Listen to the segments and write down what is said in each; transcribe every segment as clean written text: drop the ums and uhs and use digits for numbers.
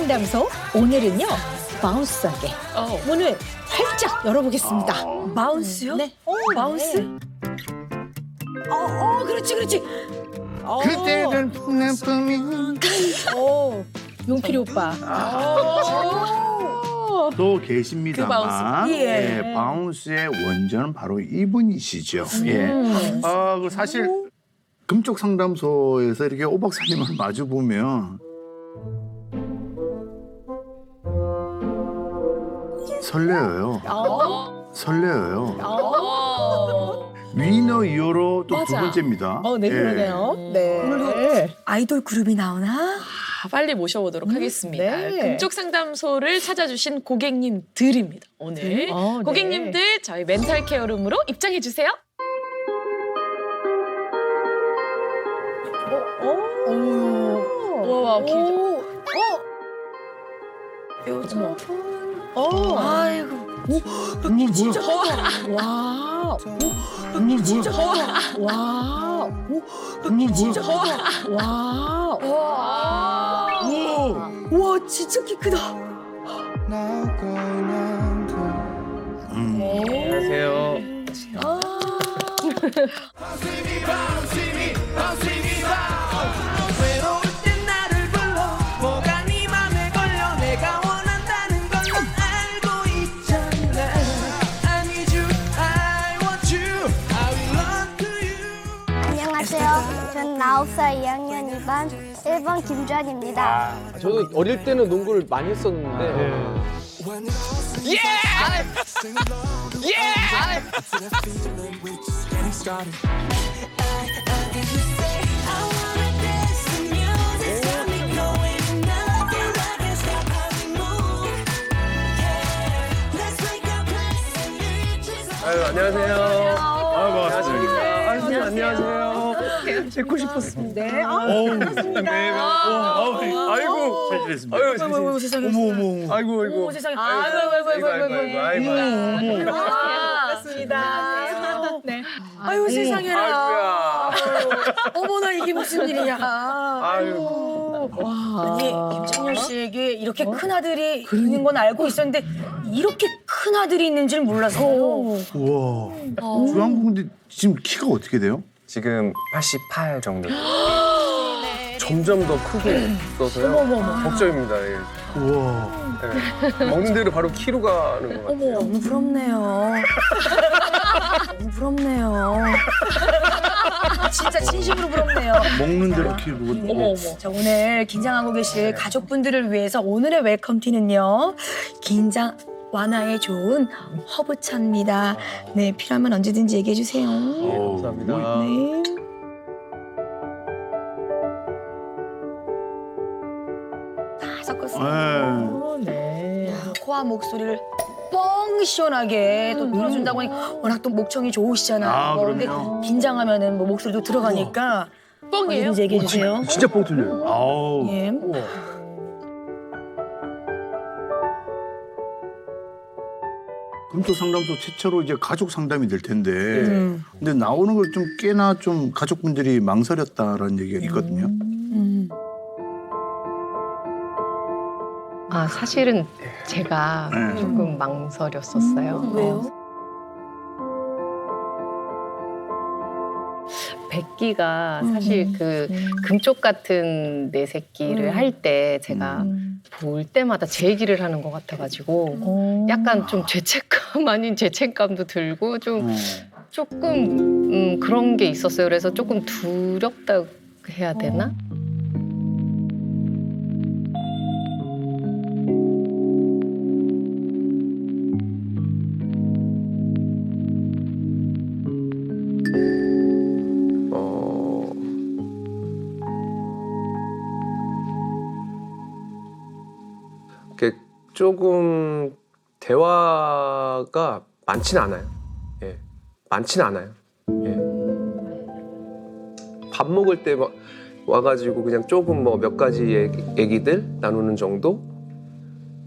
상담소 오늘은요 마우스하게 문을 활짝 열어보겠습니다. 마우스요? 네. 마우스? 그렇지. 그때는 풍남풍이 용필이 오빠. 또 계십니다만 그 바운스. 예, 바운스의 원전은 바로 이분이시죠. 예. 그 사실 금쪽 상담소에서 이렇게 오 박사님을 마주 보면 설레어요. 위너 이어로 또 두 맞아. 번째입니다. 네, 그러네요. 네. 아이돌 그룹이 나오나? 빨리 모셔보도록 하겠습니다. 네. 금쪽 상담소를 찾아주신 고객님들입니다. 오늘 네. 고객님들 저희 멘탈 케어룸으로 입장해 주세요. 우와, 길다. 요즘 아이고. 어머 진짜 뭐야? 와. 어머 진짜 뭐야? 와. 어머 진짜 뭐야? 와. 우와. 와 진짜 키 크다. 안녕하세요. 외로울 땐 나를 불러 뭐가 네 맘에 걸려 내가 원한다는 걸 넌 알고 있잖아 I need you, I want you, I will run to you 안녕하세요. 저는 9살 2학년 2반 1번 김주환입니다. 저도 어릴 때는 농구를 많이 했었는데 아유 안녕하세요. 반갑습니다. 아유 안녕하세요. 뵙고 싶었습니다. 네. 아이고 잘 지냈습니다. 아유 세상에. 어머. 아이고 세상에. 아이고 반갑습니다. 네. 아유 세상에나. 어머나 이게 무슨 일이야. 아유 아니 김창렬 씨에게 이렇게 큰 아들이 있는 건 알고 있었는데 이렇게 큰 아들이 있는 줄 몰라서요. 우와. 주한국 근데 지금 키가 어떻게 돼요? 지금 88 정도. 점점 더 크게 떠서요. 걱정입니다. 예. 우와. 네. 먹는 대로 바로 키로 가는 것 같아요. 너무 부럽네요. 너무 부럽네요. 진짜 진심으로 부럽네요. 먹는 대로 키우고. 자, 오늘 긴장하고 계실 가족분들을 위해서 오늘의 웰컴티는요. 긴장 완화에 좋은 허브차입니다. 네, 필요하면 언제든지 얘기해 주세요. 감사합니다. 네. 다 섞었어요. 네. 코와 목소리를 뻥 시원하게 또 들어준다고 하니까 워낙 또 목청이 좋으시잖아요. 아, 근데 그럼요. 긴장하면은 뭐 목소리도 들어가니까 뻥이에요? 언제든지 얘기해 주세요. 진짜 뻥 뚫려요. 아우. 예. 금쪽 상담소 최초로 이제 가족 상담이 될 텐데. 음. 근데 나오는 걸 좀 꽤나 좀 가족분들이 망설였다라는 얘기가 있거든요. 아, 사실은 제가 네. 조금 망설였었어요. 왜요? 백기가 사실 그 금쪽 같은 내 새끼를 할 때 제가 볼 때마다 제 얘기를 하는 것 같아가지고 약간 좀 죄책감 아닌 죄책감도 들고 좀 조금 그런 게 있었어요. 그래서 조금 두렵다고 해야 되나? 이렇게 조금 대화가 많진 않아요. 예, 많진 않아요. 예. 밥 먹을 때 막 와가지고 그냥 조금 뭐 몇 가지 얘기들 나누는 정도?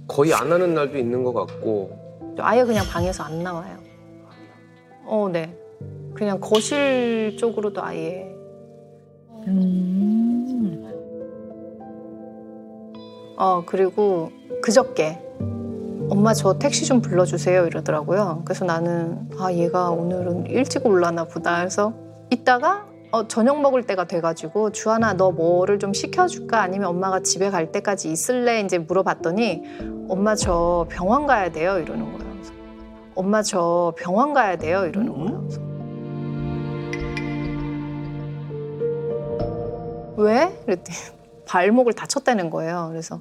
거의 안 하는 날도 있는 것 같고. 아예 그냥 방에서 안 나와요. 네. 그냥 거실 쪽으로도 아예. 그리고 그저께 엄마 저 택시 좀 불러주세요 이러더라고요. 그래서 나는 얘가 오늘은 일찍 올라나 보다 해서 이따가 저녁 먹을 때가 돼가지고 주하나 너 뭐를 좀 시켜줄까 아니면 엄마가 집에 갈 때까지 있을래 이제 물어봤더니 엄마 저 병원 가야 돼요 이러는 거예요. 그래서 엄마 저 병원 가야 돼요 이러는 거예요. 그래서 왜? 그랬더니 발목을 다쳤다는 거예요. 그래서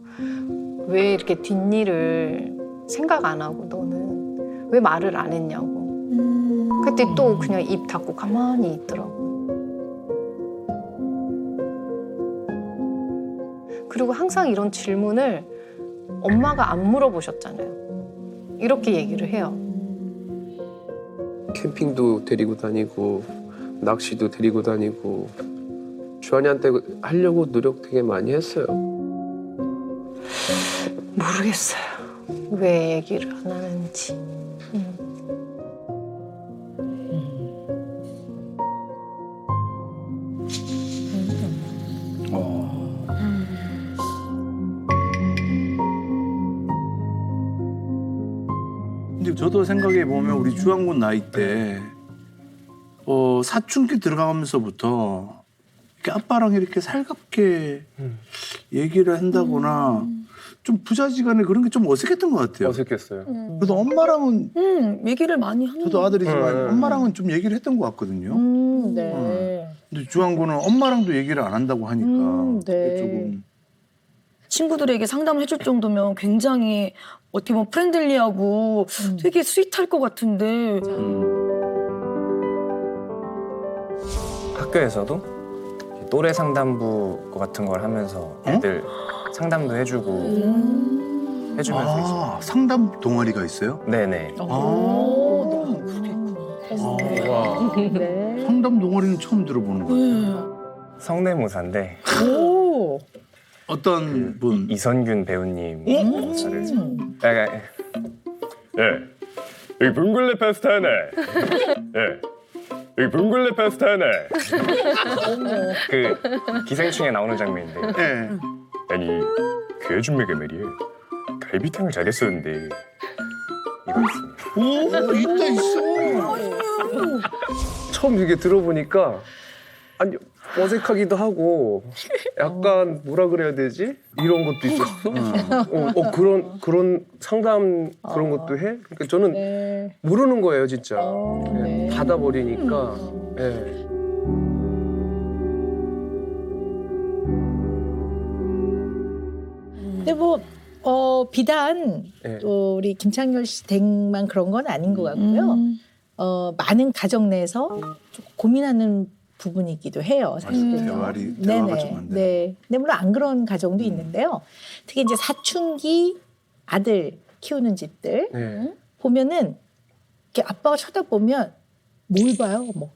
왜 이렇게 뒷일을 생각 안 하고 너는 왜 말을 안 했냐고. 그때 또 그냥 입 닫고 가만히 있더라고. 그리고 항상 이런 질문을 엄마가 안 물어보셨잖아요. 이렇게 얘기를 해요. 캠핑도 데리고 다니고 낚시도 데리고 다니고 주한이한테 하려고 노력 되게 많이 했어요. 모르겠어요. 왜 얘기를 안 하는지. 근데 저도 생각해 보면 우리 주한군 나이 때 사춘기 들어가면서부터 이렇게 아빠랑 이렇게 살갑게 얘기를 한다거나 좀 부자지간에 그런 게 좀 어색했던 것 같아요. 어색했어요. 그래도 엄마랑은 얘기를 많이 하는 저도 아들이지만 엄마랑은 좀 얘기를 했던 것 같거든요. 네. 근데 주한군은 엄마랑도 얘기를 안 한다고 하니까 네. 그게 조금 친구들에게 상담을 해줄 정도면 굉장히 어떻게 보면 프렌들리하고 되게 스윗할 것 같은데 학교에서도 또래 상담부 같은 걸 하면서 애들 상담도 해주고 해주면서 있어요. 상담 동아리가 있어요? 네네. 네. 상담 동아리는 처음 들어보는 것 같아요. 성대모사인데 오. 어떤 분? 이선균 배우님 모사를 여기 붕글레 파스타네. 여기 붕글레 파스타네. 그 기생충에 나오는 장면인데 네. 아니 그 요즘에 말이에요 갈비탕을 잘했었는데 이거 있습니다. 오, 있다 있어. 처음 이게 들어보니까 아니 어색하기도 하고 약간 뭐라 그래야 되지? 이런 것도 있어. 그런 상담 그런 것도 해? 그러니까 저는 네. 모르는 거예요, 진짜. 네. 닫아버리니까. 예. 근데 뭐 비단 네. 또 우리 김창렬 씨 댁만 그런 건 아닌 것 같고요. 많은 가정 내에서 좀 고민하는 부분이기도 해요. 사실은요. 대화가 좀 안 돼. 네. 근데 물론 안 그런 가정도 있는데요. 특히 이제 사춘기 아들 키우는 집들 네. 보면은 이렇게 아빠가 쳐다보면 뭘 봐요? 뭐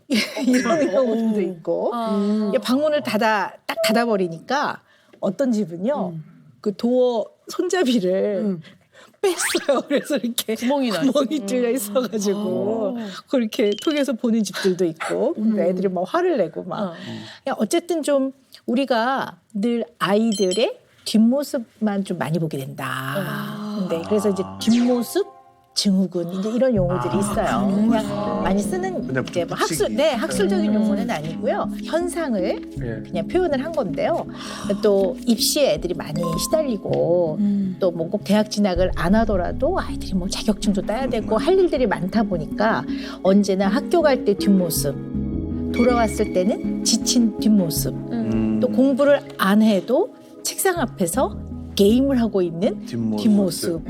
이런 경우도 있고 방문을 딱 닫아버리니까 어떤 집은요 그 도어 손잡이를 뺐어요. 그래서 이렇게 구멍이 뚫려 있어가지고 그렇게 통해서 보는 집들도 있고 애들이 막 화를 내고 막 그냥 어쨌든 좀 우리가 늘 아이들의 뒷모습만 좀 많이 보게 된다. 네, 그래서 이제 뒷모습 증후군 이제 이런 용어들이 있어요. 그냥 많이 쓰는 그냥 이제 뭐 붙이기. 학술적인 용어는 아니고요. 현상을 네. 그냥 표현을 한 건데요. 또 입시에 애들이 많이 시달리고 또 뭐 꼭 대학 진학을 안 하더라도 아이들이 뭐 자격증도 따야 되고 할 일들이 많다 보니까 언제나 학교 갈 때 뒷모습, 돌아왔을 때는 지친 뒷모습, 또 공부를 안 해도 책상 앞에서 게임을 하고 있는 뒷모습.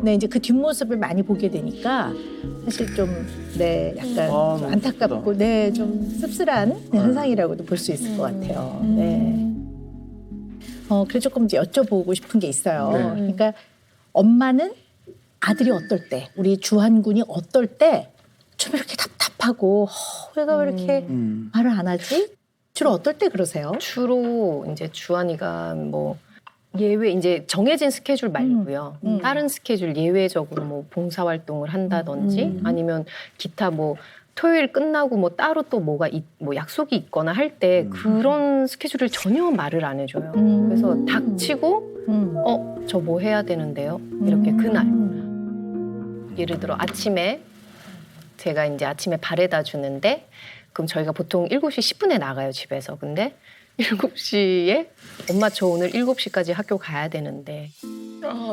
네, 이제 그 뒷모습을 많이 보게 되니까 사실 좀 네, 약간 좀 안타깝고 네, 좀 씁쓸한 현상이라고도 볼 수 있을 것 같아요. 네. 그래서 조금 이제 여쭤보고 싶은 게 있어요. 네. 그러니까 엄마는 아들이 어떨 때, 우리 주한군이 어떨 때 좀 이렇게 답답하고 얘가 왜 이렇게 말을 안 하지? 주로 어떨 때 그러세요? 주로 이제 주한이가 뭐 예외 이제 정해진 스케줄 말고요. 다른 스케줄 예외적으로 뭐 봉사활동을 한다든지 아니면 기타 뭐 토요일 끝나고 뭐 따로 또 뭐 약속이 있거나 할 때 그런 스케줄을 전혀 말을 안 해줘요. 그래서 닥치고 저 뭐 해야 되는데요? 이렇게 그날 예를 들어 아침에 제가 이제 아침에 발에다 주는데 그럼 저희가 보통 7시 10분에 나가요 집에서. 근데 7시에 엄마 저 오늘 7시까지 학교 가야 되는데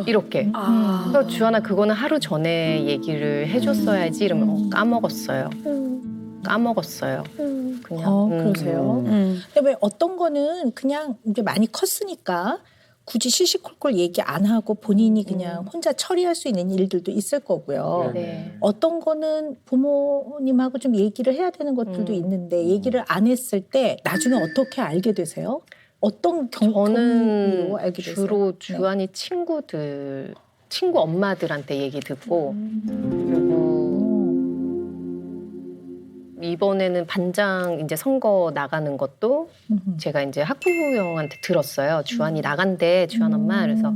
이렇게. 그래서 주하나 그거는 하루 전에 얘기를 해줬어야지 이러면 까먹었어요. 까먹었어요. 그냥. 그러세요. 근데 왜 어떤 거는 그냥 이제 많이 컸으니까 굳이 시시콜콜 얘기 안 하고 본인이 그냥 혼자 처리할 수 있는 일들도 있을 거고요. 네. 어떤 거는 부모님하고 좀 얘기를 해야 되는 것들도 있는데 얘기를 안 했을 때 나중에 어떻게 알게 되세요? 어떤 경험으로 저는 알게 되세요? 주로 주한이 친구 엄마들한테 얘기 듣고 그리고 이번에는 반장 이제 선거 나가는 것도 제가 이제 학부형한테 들었어요. 주한이 나간대, 주한 엄마. 그래서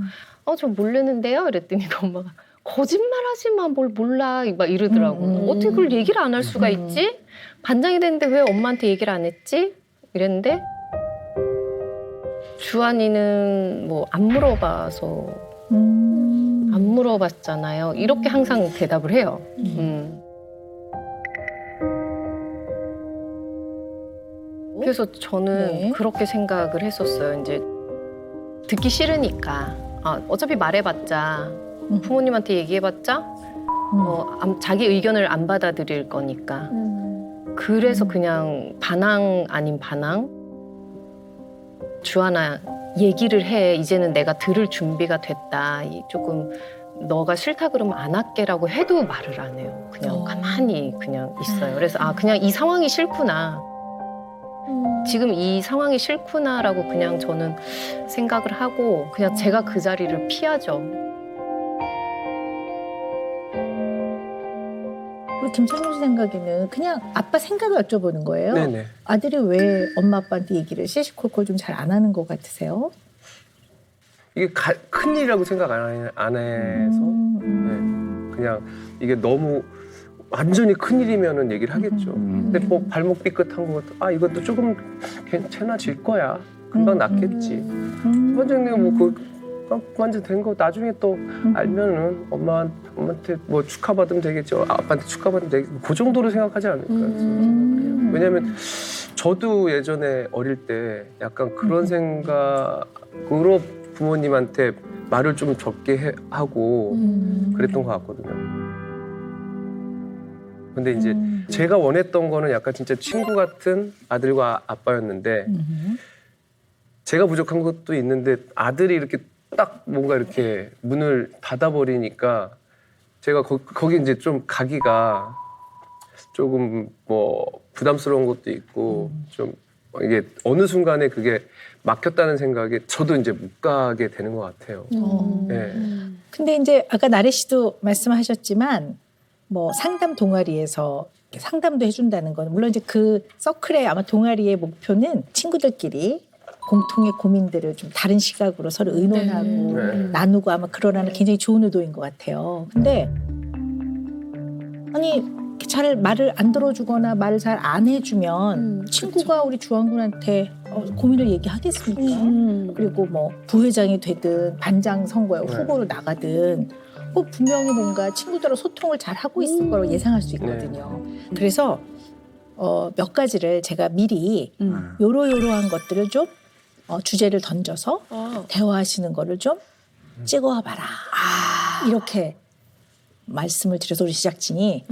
저 모르는데요. 이랬더니 그 엄마가 거짓말하지 마, 뭘 몰라 막 이러더라고. 어떻게 그걸 얘기를 안 할 수가 있지? 반장이 됐는데 왜 엄마한테 얘기를 안 했지? 이랬는데 주한이는 뭐 안 물어봐서 안 물어봤잖아요. 이렇게 항상 대답을 해요. 그래서 저는 그렇게 생각을 했었어요. 이제 듣기 싫으니까 어차피 말해봤자 부모님한테 얘기해봤자 자기 의견을 안 받아들일 거니까. 그래서 그냥 반항 아닌 반항. 주하나 얘기를 해. 이제는 내가 들을 준비가 됐다. 조금 너가 싫다 그러면 안 할게라고 해도 말을 안 해요. 그냥 가만히 그냥 있어요. 그래서 그냥 이 상황이 싫구나. 지금 이 상황이 싫구나라고 그냥 저는 생각을 하고 그냥 제가 그 자리를 피하죠. 우리 김창룡 씨 생각에는 그냥 아빠 생각을 여쭤보는 거예요. 네네. 아들이 왜 엄마 아빠한테 얘기를 시시콜콜 좀 잘 안 하는 것 같으세요? 이게 큰일이라고 생각 안 해서 네. 그냥 이게 너무 완전히 큰일이면은 얘기를 하겠죠. 근데 뭐 발목 삐끗한 것도 이것도 조금 괜찮아질 거야. 금방 낫겠지. 원장님 뭐 완전 된 거 나중에 또 알면은 엄마한테 뭐 축하받으면 되겠죠. 아빠한테 축하받으면 되겠죠. 그 정도로 생각하지 않을까요? 왜냐면 저도 예전에 어릴 때 약간 그런 생각으로 부모님한테 말을 좀 적게 하고 그랬던 것 같거든요. 근데 이제 제가 원했던 거는 약간 진짜 친구 같은 아들과 아빠였는데 제가 부족한 것도 있는데 아들이 이렇게 딱 뭔가 이렇게 문을 닫아버리니까 제가 거기 이제 좀 가기가 조금 뭐 부담스러운 것도 있고 좀 이게 어느 순간에 그게 막혔다는 생각에 저도 이제 못 가게 되는 것 같아요. 네. 근데 이제 아까 나래 씨도 말씀하셨지만 뭐 상담 동아리에서 상담도 해준다는 건 물론 이제 그 서클의 아마 동아리의 목표는 친구들끼리 공통의 고민들을 좀 다른 시각으로 서로 의논하고 나누고 아마 그러라는 굉장히 좋은 의도인 것 같아요. 근데 아니 잘 말을 안 들어주거나 말을 잘 안 해주면 친구가 우리 주한군한테 고민을 얘기하겠습니까? 그리고 뭐 부회장이 되든 반장 선거에 후보로 나가든 꼭 분명히 뭔가 친구들하고 소통을 잘 하고 있을 거라고 예상할 수 있거든요. 그래서 몇 가지를 제가 미리 요러요러한 것들을 좀 주제를 던져서 대화하시는 거를 좀 찍어와 봐라. 이렇게 말씀을 드려서 우리 제작진이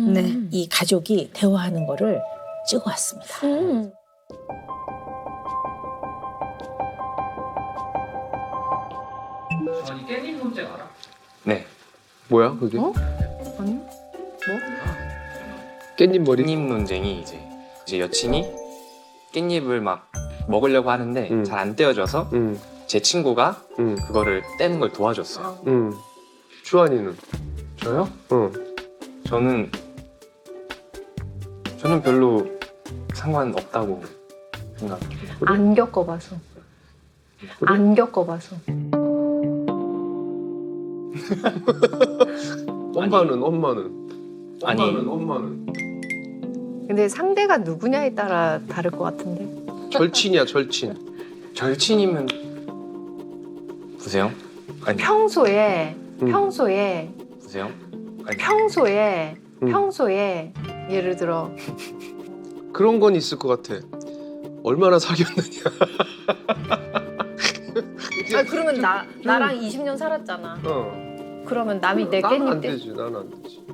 이 가족이 대화하는 거를 찍어왔습니다. 깻잎 논쟁 알아? 네. 뭐야 그게? 아니? 뭐? 깻잎 머리? 깻잎 논쟁이 이제 여친이 깻잎을 막 먹으려고 하는데 잘 안 떼어져서 제 친구가 그거를 떼는 걸 도와줬어요. 주한이는? 저요? 응. 저는 별로 상관없다고 생각해요. 안 겪어봐서. 안 겪어봐서. 엄마는? 아니. 엄마는? 근데 상대가 누구냐에 따라 다를 것 같은데. 절친이야 절친. 절친이면 보세요. 아니 평소에 보세요. 아니, 평소에 예를 들어 그런 건 있을 것 같아. 얼마나 사귀었느냐. 그러면 나랑 20년 살았잖아. 그러면 남이 내 나는 안 깻잎 때 되지. 나는 안 되지.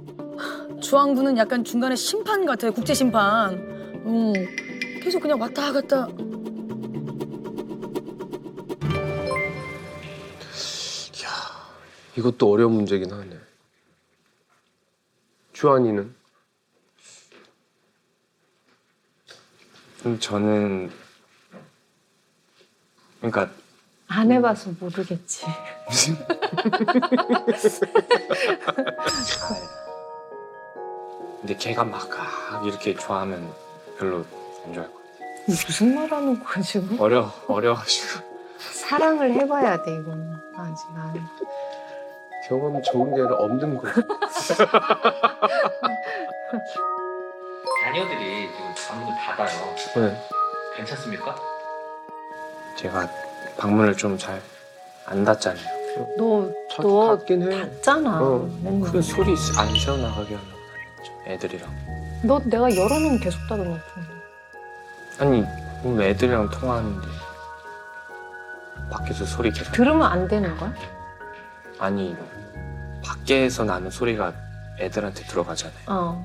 주한군은 약간 중간에 심판 같아요. 국제 심판. 계속 그냥 왔다 갔다. 이것도 어려운 문제긴 하네. 주한이는? 저는 그러니까 안 해봐서 모르겠지. 근데 걔가 막 이렇게 좋아하면 별로 안 좋아할 것 같아요. 무슨 말 하는 거야 지금? 어려가지고. 사랑을 해봐야 돼 이거는 아직 안. 경험이 좋은 게 아니라 없는 거야. 자녀들이 지금 방문을 닫아요. 네. 괜찮습니까? 제가 방문을 좀 잘 안 닫잖아요. 너 닫긴 해. 닫잖아. 맨날. 그 소리 안 새어나가게 하려고 다녔죠. 애들이랑. 너 내가 열어놓으면 계속 닫아놓고. 아니 오늘 애들이랑 통화하는데 밖에서 소리 계속. 들으면 안 되는 거야? 아니 밖에서 나는 소리가 애들한테 들어가잖아요.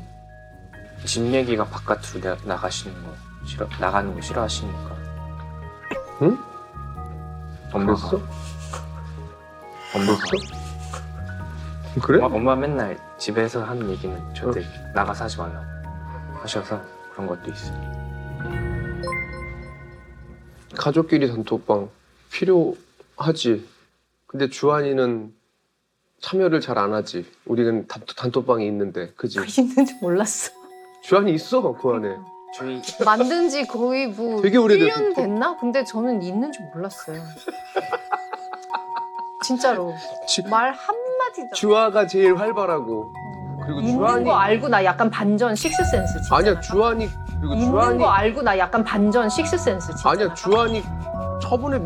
집 얘기가 바깥으로 나가시는 거 나가는 거 싫어하시니까. 응? 엄마가. 그랬어? 엄마가? 그래? 엄마 맨날 집에서 하는 얘기는 절대 나가서 하지 말라고 하셔서 그런 것도 있어요. 가족끼리 단톡방 필요하지. 근데 주한이는 참여를 잘 안 하지. 우리는 단톡방이 있는데, 그지? 있는지 몰랐어. 주한이 있어 그 안에. 저희 만든 지 거의 뭐 되게 오래됐어. 1년 됐나? 근데 저는 있는지 몰랐어요. 진짜로. 말 한마디도. 주아가 제일 활발하고. 그리고 있는 주한이 거 알고 나 약간 반전 식스센스 진짜. 아니야 주한이 그리고 있는 주한이 거 알고 나 약간 반전 식스센스 진짜. 아니야 주한이 저번에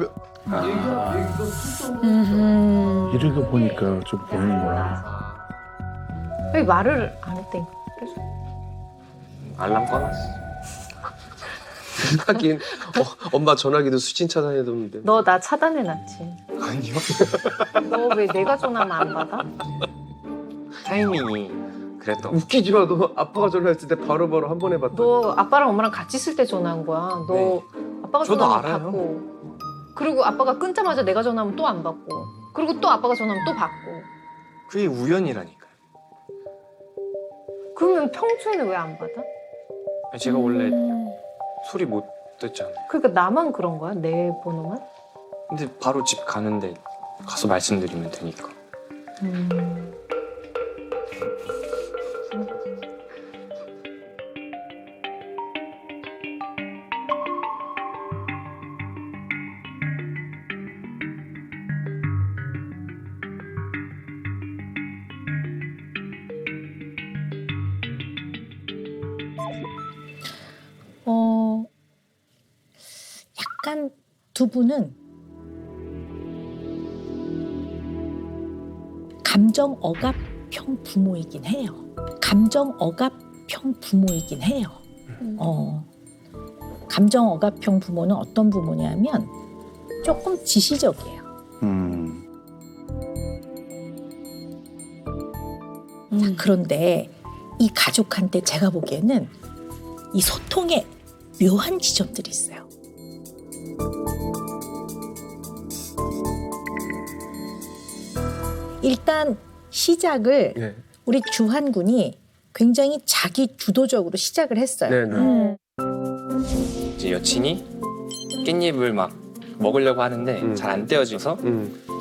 이러고 보니까 좀 보이는구나. 왜 말을 안 했대? 계속. 알람 꺼놨어. 하긴 엄마 전화기도 수신 차단해뒀는데. 너 나 차단해놨지. 아니요. 너 왜 내가 전화하면 안 받아? 타이밍이 그랬던. 웃기지 마. 너 아빠가 전화했을 때 바로바로 한 번 해봤다. 너 아빠랑 엄마랑 같이 있을 때 전화한 거야. 너 네. 아빠가 저도 전화하면 알아요. 받고. 그리고 아빠가 끊자마자 내가 전화하면 또 안 받고. 그리고 또 아빠가 전화하면 또 받고. 그게 우연이라니까요. 그러면 평소에는 왜 안 받아? 제가 원래 소리 못 듣잖아요. 그러니까 나만 그런 거야? 내 번호만? 근데 바로 집 가는데 가서 말씀드리면 되니까. 약간 두 분은 감정 억압형 부모이긴 해요. 감정 억압형 부모이긴 해요. 감정 억압형 부모는 어떤 부모냐면 조금 지시적이에요. 자, 그런데 이 가족한테 제가 보기에는 이 소통에 묘한 지점들이 있어요. 일단 시작을 네. 우리 주한 군이 굉장히 자기 주도적으로 시작을 했어요. 네네. 이제 여친이 깻잎을 막 먹으려고 하는데 잘 안 떼어져서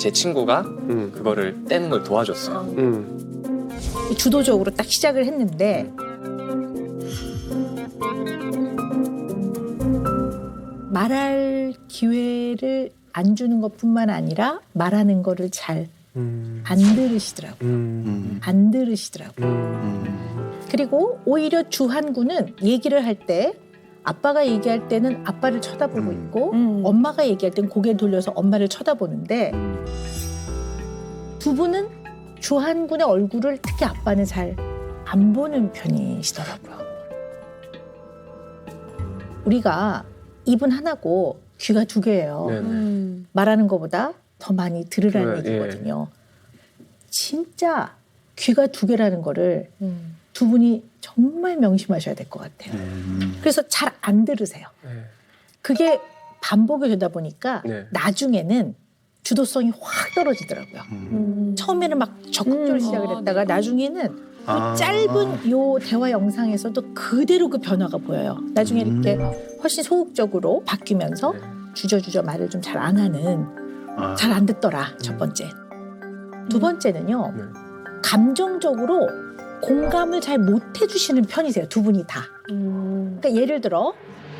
제 친구가 그거를 떼는 걸 도와줬어요. 주도적으로 딱 시작을 했는데 말할 기회를 안 주는 것뿐만 아니라 말하는 거를 잘 안 들으시더라고요. 안 들으시더라고요. 그리고 오히려 주한군은 얘기를 할 때 아빠가 얘기할 때는 아빠를 음. 음. 네. 음. 음. 쳐다보고 있고 엄마가 얘기할 때는 고개를 돌려서 엄마를 쳐다보는데 두 분은 주한군의 얼굴을 특히 아빠는 잘 안 보는 편이시더라고요. 우리가 입은 하나고 귀가 두 개예요. 네네. 말하는 것보다 더 많이 들으라는 예. 얘기거든요. 진짜 귀가 두 개라는 거를 두 분이 정말 명심하셔야 될 것 같아요. 그래서 잘 안 들으세요. 네. 그게 반복이 되다 보니까 네. 나중에는 주도성이 확 떨어지더라고요. 처음에는 막 적극적으로 시작을 했다가 나중에는 그 짧은 요 대화 영상에서도 그대로 그 변화가 보여요. 나중에 이렇게 훨씬 소극적으로 바뀌면서 주저주저 말을 좀 잘 안 하는, 잘 안 듣더라, 첫 번째. 두 번째는요, 감정적으로 공감을 잘 못 해주시는 편이세요, 두 분이 다. 그러니까 예를 들어,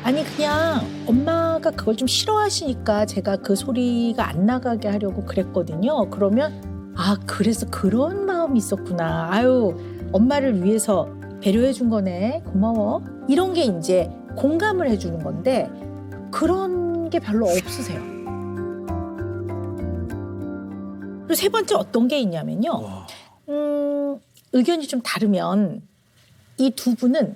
아니 그냥 엄마가 그걸 좀 싫어하시니까 제가 그 소리가 안 나가게 하려고 그랬거든요. 그러면 아 그래서 그런 마음이 있었구나. 아유 엄마를 위해서 배려해 준 거네. 고마워. 이런 게 이제 공감을 해주는 건데 그런 게 별로 없으세요. 그리고 세 번째 어떤 게 있냐면요. 의견이 좀 다르면 이 두 분은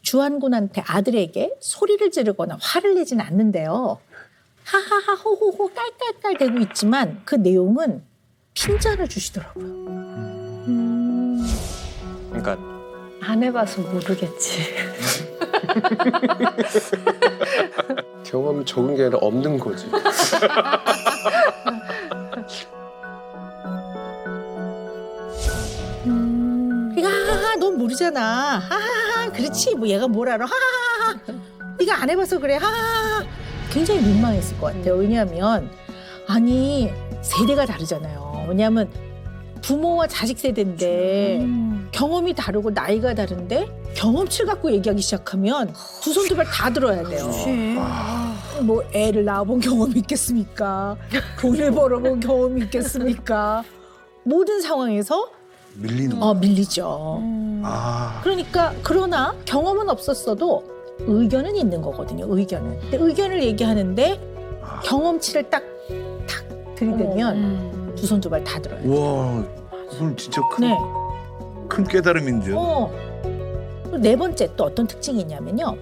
주한군한테 아들에게 소리를 지르거나 화를 내지는 않는데요. 하하하 호호호 깔깔깔 대고 있지만 그 내용은 핀잔을 주시더라고요. 그러니까 안 해봐서 모르겠지. 경험이 적은 게 아니라 없는 거지. 그러니까 하하하 넌 모르잖아. 하하하 그렇지 뭐 얘가 뭘 알아. 하하하 네가 안 해봐서 그래. 하하하 굉장히 민망했을 것 같아요. 왜냐하면 아니 세대가 다르잖아요. 왜냐하면 부모와 자식 세대인데 경험이 다르고 나이가 다른데 경험치를 갖고 얘기하기 시작하면 두 손 두 발 다 들어야 돼요. 뭐 애를 낳아본 경험이 있겠습니까? 돈을 벌어본 경험이 있겠습니까? 모든 상황에서 밀리는 거. 밀리죠. 아. 그러니까 그러나 경험은 없었어도 의견은 있는 거거든요. 의견은. 근데 의견을 얘기하는데 경험치를 딱 들이대면 두 손 두 발 다 들어요. 와, 이건 진짜 네. 큰 깨달음인데요. 그리고 네 번째 또 어떤 특징이 있냐면요.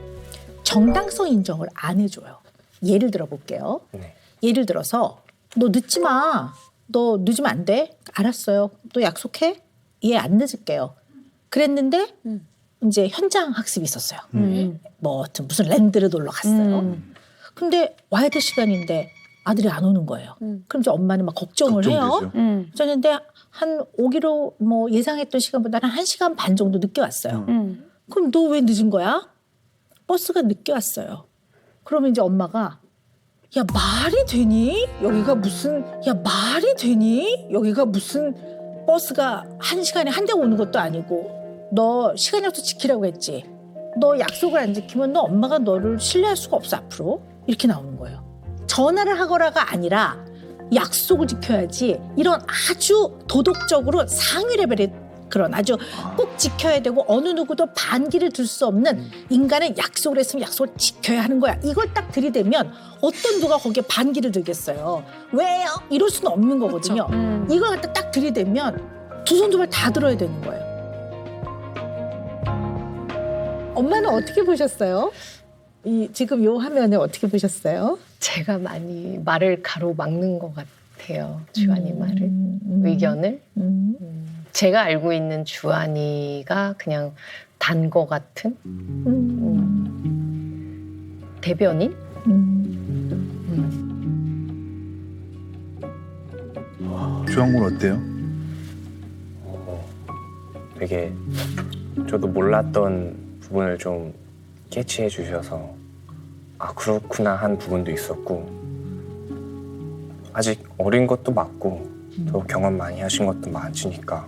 정당성 인정을 안 해줘요. 예를 들어 볼게요. 네. 예를 들어서 너 늦지 마. 너 늦으면 안 돼. 알았어요. 너 약속해? 예, 안 늦을게요. 그랬는데 이제 현장 학습이 있었어요. 뭐 하여튼 무슨 랜드를 놀러 갔어요. 근데 와야 될 시간인데 아들이 안 오는 거예요. 그럼 이제 엄마는 막 걱정을 해요. 그랬는데 한 오기로 뭐 예상했던 시간보다는 1시간 반 정도 늦게 왔어요. 그럼 너 왜 늦은 거야? 버스가 늦게 왔어요. 그러면 이제 엄마가 야 말이 되니? 여기가 무슨 버스가 1시간에 한 대 오는 것도 아니고 너 시간 약속 지키라고 했지. 너 약속을 안 지키면 너 엄마가 너를 신뢰할 수가 없어 앞으로. 이렇게 나오는 거예요. 전화를 하거라가 아니라 약속을 지켜야지 이런 아주 도덕적으로 상위 레벨의 그런 아주 꼭 지켜야 되고 어느 누구도 반기를 들 수 없는 인간은 약속을 했으면 약속을 지켜야 하는 거야. 이걸 딱 들이대면 어떤 누가 거기에 반기를 들겠어요. 왜요? 이럴 수는 없는 거거든요. 이걸 갖다 딱 들이대면 두 손 두 발 다 들어야 되는 거예요. 엄마는 어떻게 보셨어요? 지금 요 화면을 어떻게 보셨어요? 제가 많이 말을 가로막는 것 같아요. 주한이 말을. 의견을. 제가 알고 있는 주한이가 그냥 단 거 같은 대변인? 주한군 어때요? 되게 저도 몰랐던 부분을 좀 캐치해 주셔서 아 그렇구나 한 부분도 있었고 아직 어린 것도 맞고 또 경험 많이 하신 것도 많으니까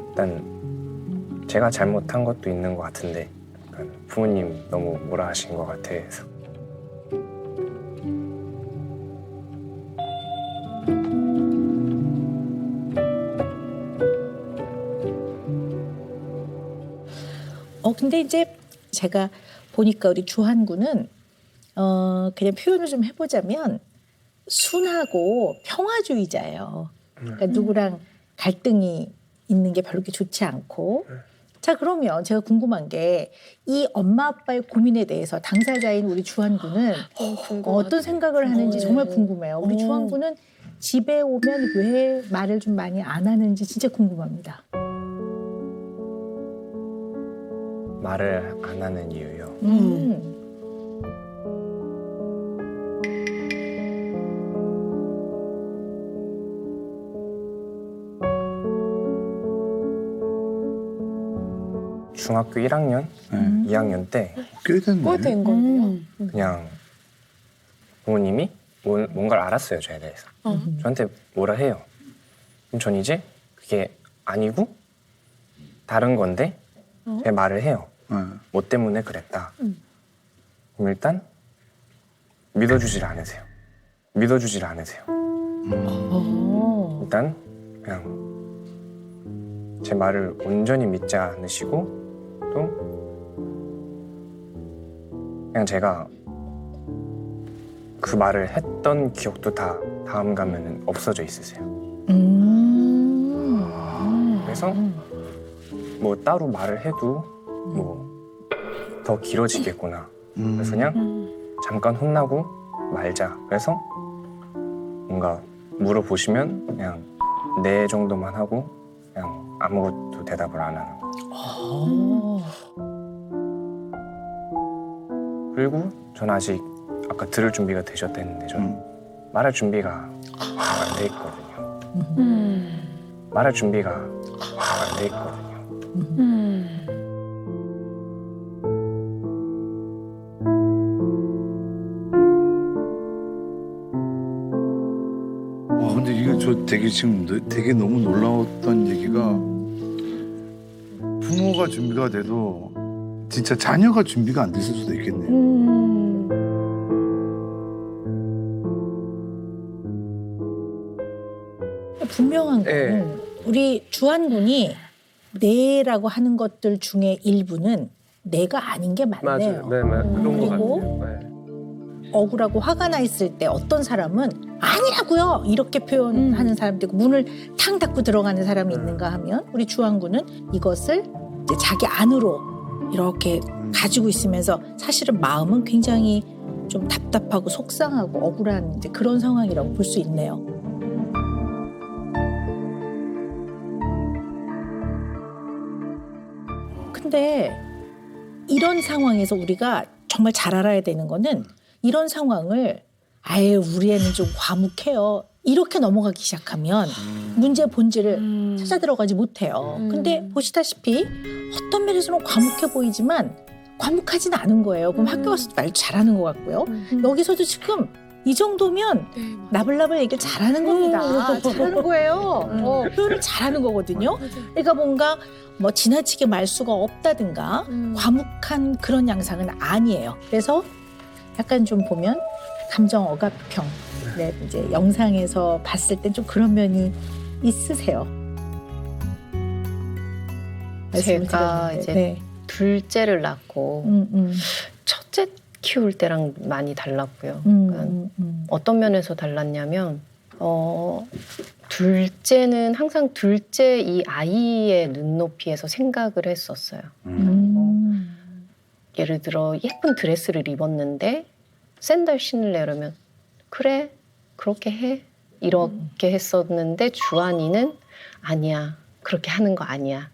일단 제가 잘못한 것도 있는 것 같은데 약간 부모님 너무 뭐라 하신 것 같아서 근데 이제 제가 보니까 우리 주한군은 그냥 표현을 좀 해보자면 순하고 평화주의자예요. 그러니까 누구랑 갈등이 있는 게 별로 좋지 않고. 자, 그러면 제가 궁금한 게 이 엄마 아빠의 고민에 대해서 당사자인 우리 주한 군은 어떤 생각을 하는지 정말 궁금해요. 우리 주한 군은 집에 오면 왜 말을 좀 많이 안 하는지 진짜 궁금합니다. 말을 안 하는 이유요. 중학교 1학년, 2학년 때 꽤 됐네. 된 건데요. 그냥 부모님이 뭔가를 알았어요, 저에 대해서. 저한테 뭐라 해요. 그럼 전 이제 그게 아니고 다른 건데 제 말을 해요. 뭐 때문에 그랬다. 그럼 일단 믿어주질 않으세요. 믿어주질 않으세요. 일단 그냥 제 말을 온전히 믿지 않으시고 또 그냥 제가 그 말을 했던 기억도 다 다음 가면은 없어져 있으세요. 그래서 뭐 따로 말을 해도 뭐 더 길어지겠구나. 그래서 그냥 잠깐 혼나고 말자. 그래서 뭔가 물어보시면 그냥 네 정도만 하고 그냥 아무것도 대답을 안 하는 거. 그리고 전 아직 아까 들을 준비가 되셨다 했는데 전 말할 준비가 안 돼 있거든요. 말할 준비가 안 돼 있거든요. 근데 이게 저 되게 지금 되게 너무 놀라웠던 얘기가 부모가 준비가 돼도 진짜 자녀가 준비가 안 됐을 수도 있겠네요. 분명한 건 우리 주한 군이 내라고 하는 것들 중에 일부는 내가 아닌 게 맞네요. 맞아요. 네, 그런 거 그리고 같아요. 네. 억울하고 화가 나 있을 때 어떤 사람은 아니라고요 이렇게 표현하는 사람도 있고 문을 탕 닫고 들어가는 사람이 있는가 하면 우리 주한 군은 이것을 이제 자기 안으로 이렇게 가지고 있으면서 사실은 마음은 굉장히 좀 답답하고 속상하고 억울한 이제 그런 상황이라고 볼 수 있네요. 근데 이런 상황에서 우리가 정말 잘 알아야 되는 거는 이런 상황을 아예 우리 애는 좀 과묵해요. 이렇게 넘어가기 시작하면 문제의 본질을 찾아 들어가지 못해요. 근데 보시다시피 어떤 면에서는 과묵해 보이지만 과묵하진 않은 거예요. 그럼 학교 가서도 말 잘하는 것 같고요. 여기서도 지금 이 정도면 나불나불 얘기를 잘하는 겁니다. 잘하는 거예요. 표현을 잘하는 거거든요. 그러니까 뭔가 뭐 지나치게 말수가 없다든가 과묵한 그런 양상은 아니에요. 그래서 약간 좀 보면 감정 억압형, 네, 이제 영상에서 봤을 땐 좀 그런 면이 있으세요. 제가 드렸는데. 이제 네. 둘째를 낳고 첫째 키울 때랑 많이 달랐고요. 어떤 면에서 달랐냐면 둘째는 항상 둘째 이 아이의 눈높이에서 생각을 했었어요. 예를 들어 예쁜 드레스를 입었는데 샌들 신을래 그러면 그래 그렇게 해 이렇게 했었는데 주한이는 아니야 그렇게 하는 거 아니야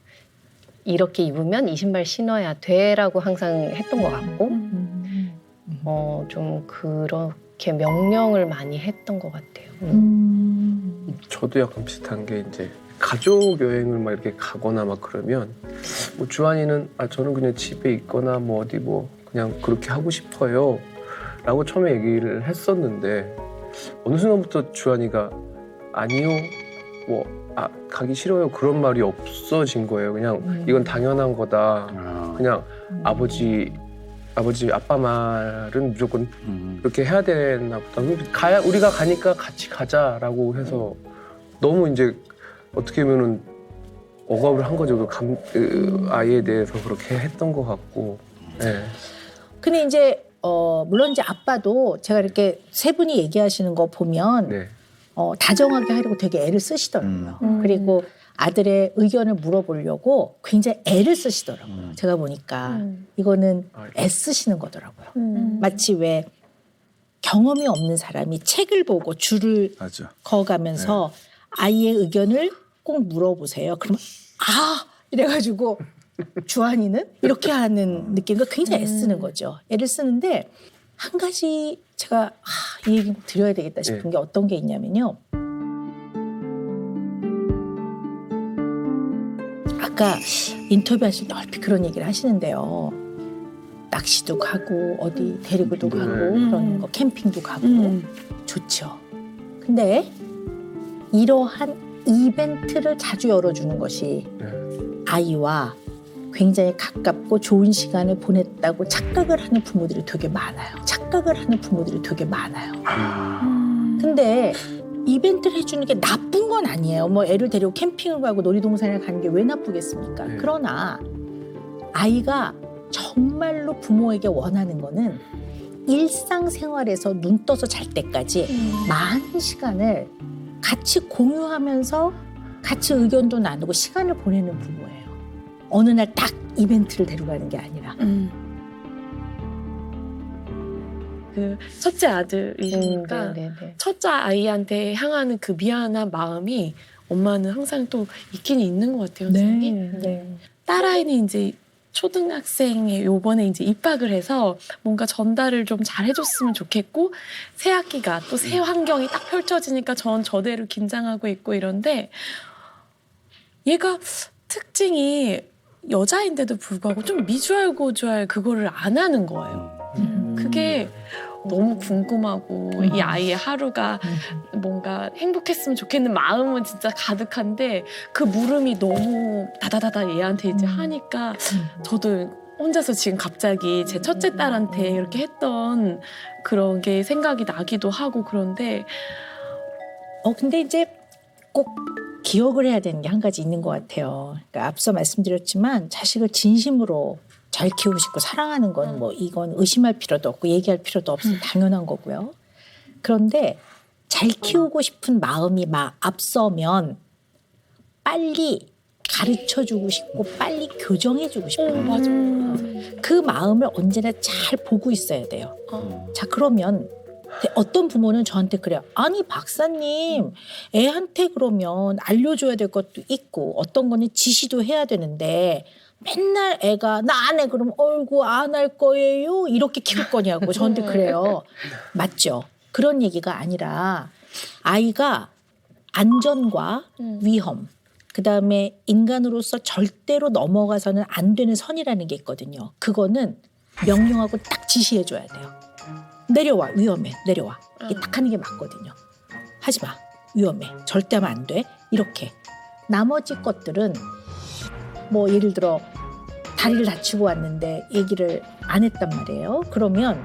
이렇게 입으면 이 신발 신어야 돼라고 항상 했던 것 같고 좀 그렇게 명령을 많이 했던 것 같아요. 저도 약간 비슷한 게 이제 가족 여행을 막 이렇게 가거나 막 그러면 뭐 주한이는 저는 그냥 집에 있거나 뭐 어디 뭐 그냥 그렇게 하고 싶어요 라고 처음에 얘기를 했었는데 어느 순간부터 주한이가 아니요 뭐 가기 싫어요 그런 말이 없어진 거예요. 그냥 이건 당연한 거다. 그냥 아빠 말은 무조건 그렇게 해야 되나 보다. 우리가 가니까 같이 가자라고 해서 너무 이제 어떻게 보면은 억압을 한 거죠. 그 아이에 대해서 그렇게 했던 것 같고. 네. 근데 이제 물론 이제 아빠도 제가 이렇게 세 분이 얘기하시는 거 보면 네. 다정하게 하려고 되게 애를 쓰시더라고요. 그리고 아들의 의견을 물어보려고 굉장히 애를 쓰시더라고요. 제가 보니까 이거는 애쓰시는 거더라고요. 마치 왜 경험이 없는 사람이 책을 보고 줄을 맞아. 그어가면서 아이의 의견을 꼭 물어보세요. 그러면 이래가지고 주한이는 이렇게 하는 느낌과 굉장히 애쓰는 거죠. 애를 쓰는데 한 가지 제가 이 얘기 꼭 드려야 되겠다 싶은 게 어떤 게 있냐면요. 아까 인터뷰하실 때 얼핏 그런 얘기를 하시는데요. 낚시도 가고 어디 데리고도 가고 그런 거 캠핑도 가고 좋죠. 근데 이러한 이벤트를 자주 열어주는 것이 아이와 굉장히 가깝고 좋은 시간을 보냈다고 착각을 하는 부모들이 되게 많아요. 근데 이벤트를 해주는 게 나쁜 건 아니에요. 뭐 애를 데리고 캠핑을 가고 놀이동산에 가는 게 왜 나쁘겠습니까? 그러나 아이가 정말로 부모에게 원하는 거는 일상생활에서 눈 떠서 잘 때까지 많은 시간을 같이 공유하면서 같이 의견도 나누고 시간을 보내는 부모예요. 어느 날 딱 이벤트를 데려가는 게 아니라. 그 첫째 아들이니까 첫째 아이한테 향하는 그 미안한 마음이 엄마는 항상 또 있긴 있는 것 같아요, 선생님. 딸아이는 이제 초등학생에 요번에 이제 입학을 해서 뭔가 전달을 좀 잘 해줬으면 좋겠고 새 학기가 또 새 환경이 딱 펼쳐지니까 전 저대로 긴장하고 있고 이런데 얘가 특징이 여자인데도 불구하고 좀 미주알 고주알 그거를 안 하는 거예요. 그게 너무 궁금하고 이 아이의 하루가 뭔가 행복했으면 좋겠는 마음은 진짜 가득한데 그 물음이 너무 다다다다 얘한테 이제 하니까 저도 혼자서 지금 갑자기 제 첫째 딸한테 이렇게 했던 그런 게 생각이 나기도 하고 그런데 근데 이제 꼭 기억을 해야 되는 게 한 가지 있는 것 같아요. 그러니까 앞서 말씀드렸지만 자식을 진심으로 잘 키우고 싶고 사랑하는 건 뭐 이건 의심할 필요도 없고 얘기할 필요도 없어 당연한 거고요. 그런데 잘 키우고 싶은 마음이 막 앞서면 빨리 가르쳐주고 싶고 빨리 교정해주고 싶어요. 맞아요. 그 마음을 언제나 잘 보고 있어야 돼요. 자 그러면 어떤 부모는 저한테 그래요. 아니 박사님 애한테 그러면 알려줘야 될 것도 있고 어떤 거는 지시도 해야 되는데 맨날 애가 나 안 해 그러면 어이구 안 할 거예요 이렇게 키울 거냐고 저한테 그래요. 맞죠? 그런 얘기가 아니라 아이가 안전과 위험 그다음에 인간으로서 절대로 넘어가서는 안 되는 선이라는 게 있거든요. 그거는 명령하고 딱 지시해 줘야 돼요. 내려와 위험해 내려와 이게 딱 하는 게 맞거든요. 하지 마 위험해 절대 하면 안 돼 이렇게. 나머지 것들은 뭐 예를 들어 다리를 다치고 왔는데 얘기를 안 했단 말이에요. 그러면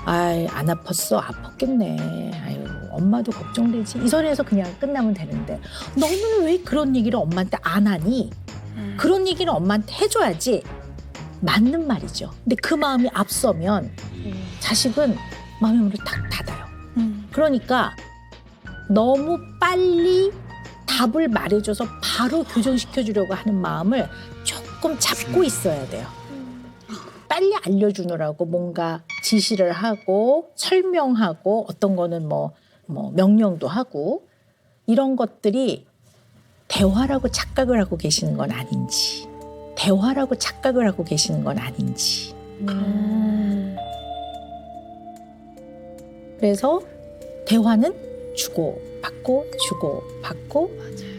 아이 안 아팠어 아팠겠네 아유 엄마도 걱정되지 이 선에서 그냥 끝나면 되는데 너는 왜 그런 얘기를 엄마한테 안 하니? 그런 얘기를 엄마한테 해줘야지. 맞는 말이죠. 근데 그 마음이 앞서면 자식은 마음의 문을 탁 닫아요. 그러니까 너무 빨리 답을 말해줘서 바로 교정시켜주려고 하는 마음을 조금 잡고 있어야 돼요. 빨리 알려주느라고 뭔가 지시를 하고 설명하고 어떤 거는 뭐 명령도 하고 이런 것들이 대화라고 착각을 하고 계시는 건 아닌지 대화라고 착각을 하고 계시는 건 아닌지 그래서 대화는 주고받고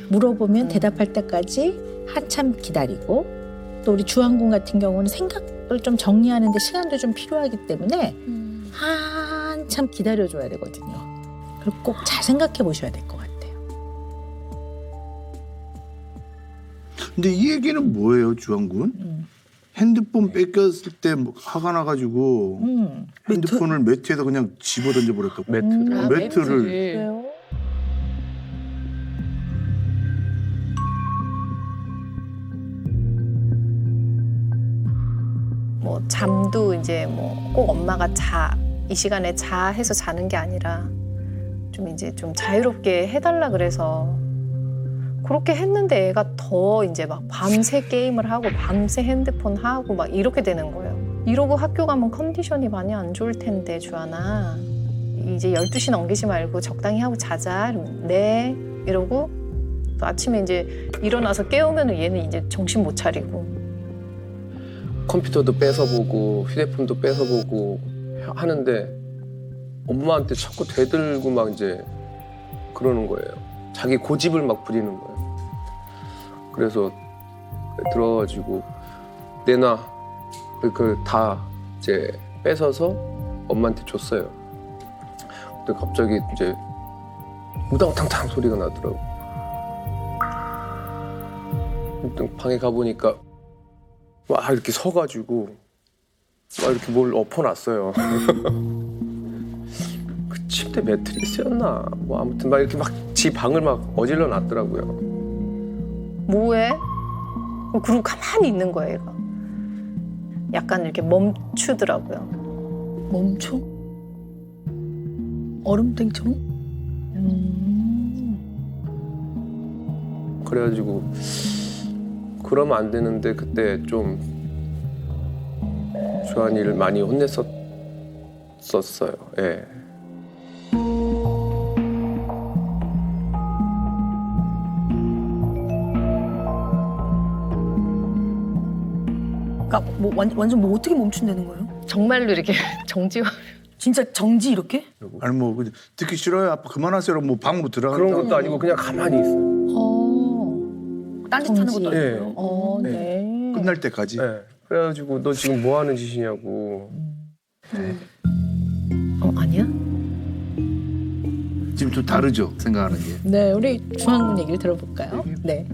물어보면 대답할 때까지 한참 기다리고 또 우리 주한군 같은 경우는 생각을 좀 정리하는데 시간도 좀 필요하기 때문에 한참 기다려줘야 되거든요. 그걸 꼭 잘 생각해 보셔야 될 것 같아요. 근데 이 얘기는 뭐예요, 주한군? 핸드폰 뺏겼을 때 화가 나가지고 핸드폰을 매트에다 그냥 집어 던져버렸다고. 매트를. 뭐 잠도 이제 뭐 꼭 엄마가 이 시간에 자 해서 자는 게 아니라 좀 이제 좀 자유롭게 해달라 그래서 그렇게 했는데 애가 더 이제 막 밤새 게임을 하고 밤새 핸드폰 하고 막 이렇게 되는 거예요. 이러고 학교 가면 컨디션이 많이 안 좋을 텐데 주하나 이제 12시 넘기지 말고 적당히 하고 자자. 이러면 네 이러고 또 아침에 이제 일어나서 깨우면 얘는 이제 정신 못 차리고 컴퓨터도 뺏어보고 휴대폰도 뺏어보고 하는데 엄마한테 자꾸 대들고 막 이제 그러는 거예요. 자기 고집을 막 부리는 거예요. 그래서 들어가지고 내놔 그 다 이제 뺏어서 엄마한테 줬어요. 근데 갑자기 이제 우당탕탕 소리가 나더라고. 일단 방에 가보니까 막 이렇게 서가지고 막 이렇게 뭘 엎어놨어요. 그 침대 매트리스였나? 뭐 아무튼 막 이렇게 막 지 방을 막 어질러 놨더라고요. 뭐해? 그리고 가만히 있는 거예요, 얘가. 약간 이렇게 멈추더라고요. 멈춰? 얼음땡처럼? 그래가지고 그러면 안 되는데 그때 좀 주한이를 많이 혼냈었어요. 예. 그러니까 뭐 완전 뭐 어떻게 멈춘다는 거예요? 정말로 이렇게 정지화. 진짜 정지 이렇게? 아니 뭐 듣기 싫어요. 아빠 그만하세요. 뭐 방으로 들어간다. 그런 것도 아니고 그냥 가만히 있어요. 딴짓하는 것도 예. 아니고요. 네. 끝날 때까지. 네. 그래가지고 너 지금 뭐 하는 짓이냐고. 아니야? 지금 좀 다르죠 생각하는 게. 네, 우리 주한군 얘기를 들어볼까요? 네.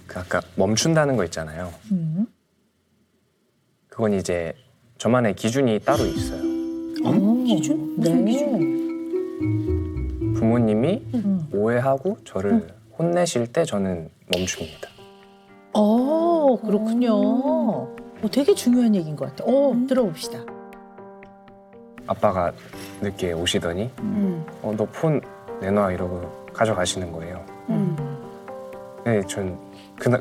그 아까 멈춘다는 거 있잖아요. 그건 이제 저만의 기준이 따로 있어요. 기준? 무슨 기준? 부모님이 오해하고 저를 혼내실 때 저는 멈춥니다. 그렇군요. 되게 중요한 얘기인 것 같아요. 들어봅시다. 아빠가 늦게 오시더니 너 폰 내놔 이러고 가져가시는 거예요. 네, 전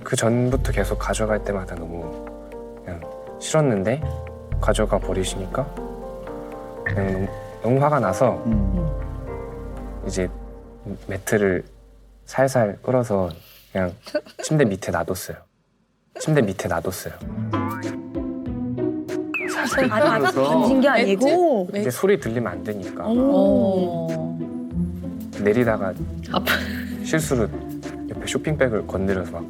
그 전부터 계속 가져갈 때마다 너무 그냥 싫었는데 가져가 버리시니까 그냥 너무 화가 나서 이제 매트를 살살 끌어서 그냥 침대 밑에 놔뒀어요. 던진 게 아니고 이제 소리 들리면 안 되니까 내리다가 실수로 옆에 쇼핑백을 건드려서 막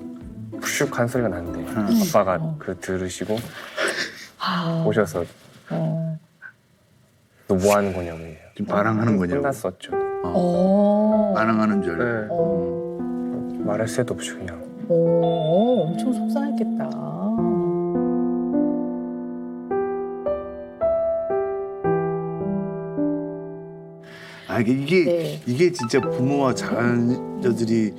푸슉 한 소리가 나는데 아빠가 그 들으시고 오셔서 너 뭐 하는 거냐고 지금 반항하는 거냐고. 혼났었죠. 반항하는 줄. 네. 말할 새도 없이 그냥. 엄청 속상했겠다. 이게 진짜 부모와 자녀들이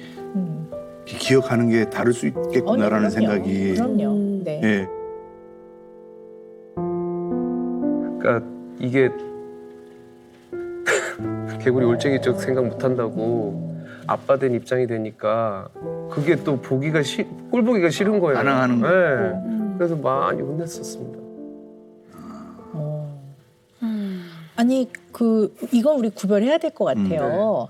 기억하는 게 다를 수 있겠구나라는 생각이. 그럼요. 네. 예. 그러니까 이게 개구리 올챙이적 생각 못한다고 아빠 된 입장이 되니까 그게 또 꼴 보기가 싫은 거예요. 반항하는 거. 네. 그래서 많이 혼냈었습니다. 아니 이건 우리 구별해야 될 것 같아요.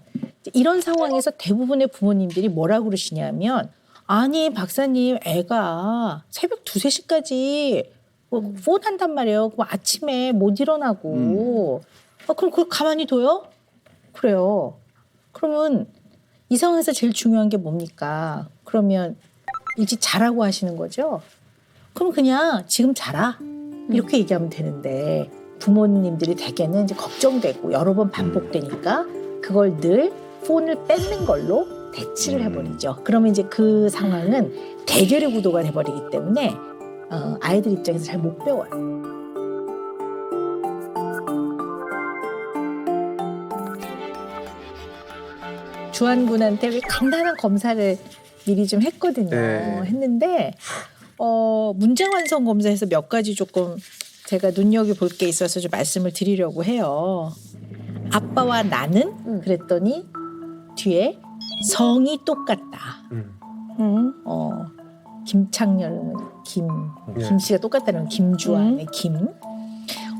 이런 상황에서 대부분의 부모님들이 뭐라고 그러시냐면 아니 박사님 애가 새벽 2, 3시까지 폰 한단 말이에요. 그럼 아침에 못 일어나고 그럼 그걸 가만히 둬요? 그래요. 그러면 이 상황에서 제일 중요한 게 뭡니까? 그러면 일찍 자라고 하시는 거죠? 그럼 그냥 지금 자라 이렇게 얘기하면 되는데 부모님들이 대개는 이제 걱정되고 여러 번 반복되니까 그걸 늘 폰을 뺏는 걸로 대치를 해버리죠. 그러면 이제 그 상황은 대결의 구도가 돼버리기 때문에 아이들 입장에서 잘 못 배워요. 주한군한테 왜 간단한 검사를 미리 좀 했거든요. 네. 했는데 문제 완성 검사에서 몇 가지 조금 제가 눈여겨볼 게 있어서 좀 말씀을 드리려고 해요. 아빠와 나는 그랬더니 뒤에 성이 똑같다. 김창렬은 김씨가 똑같다는 김주환의 김.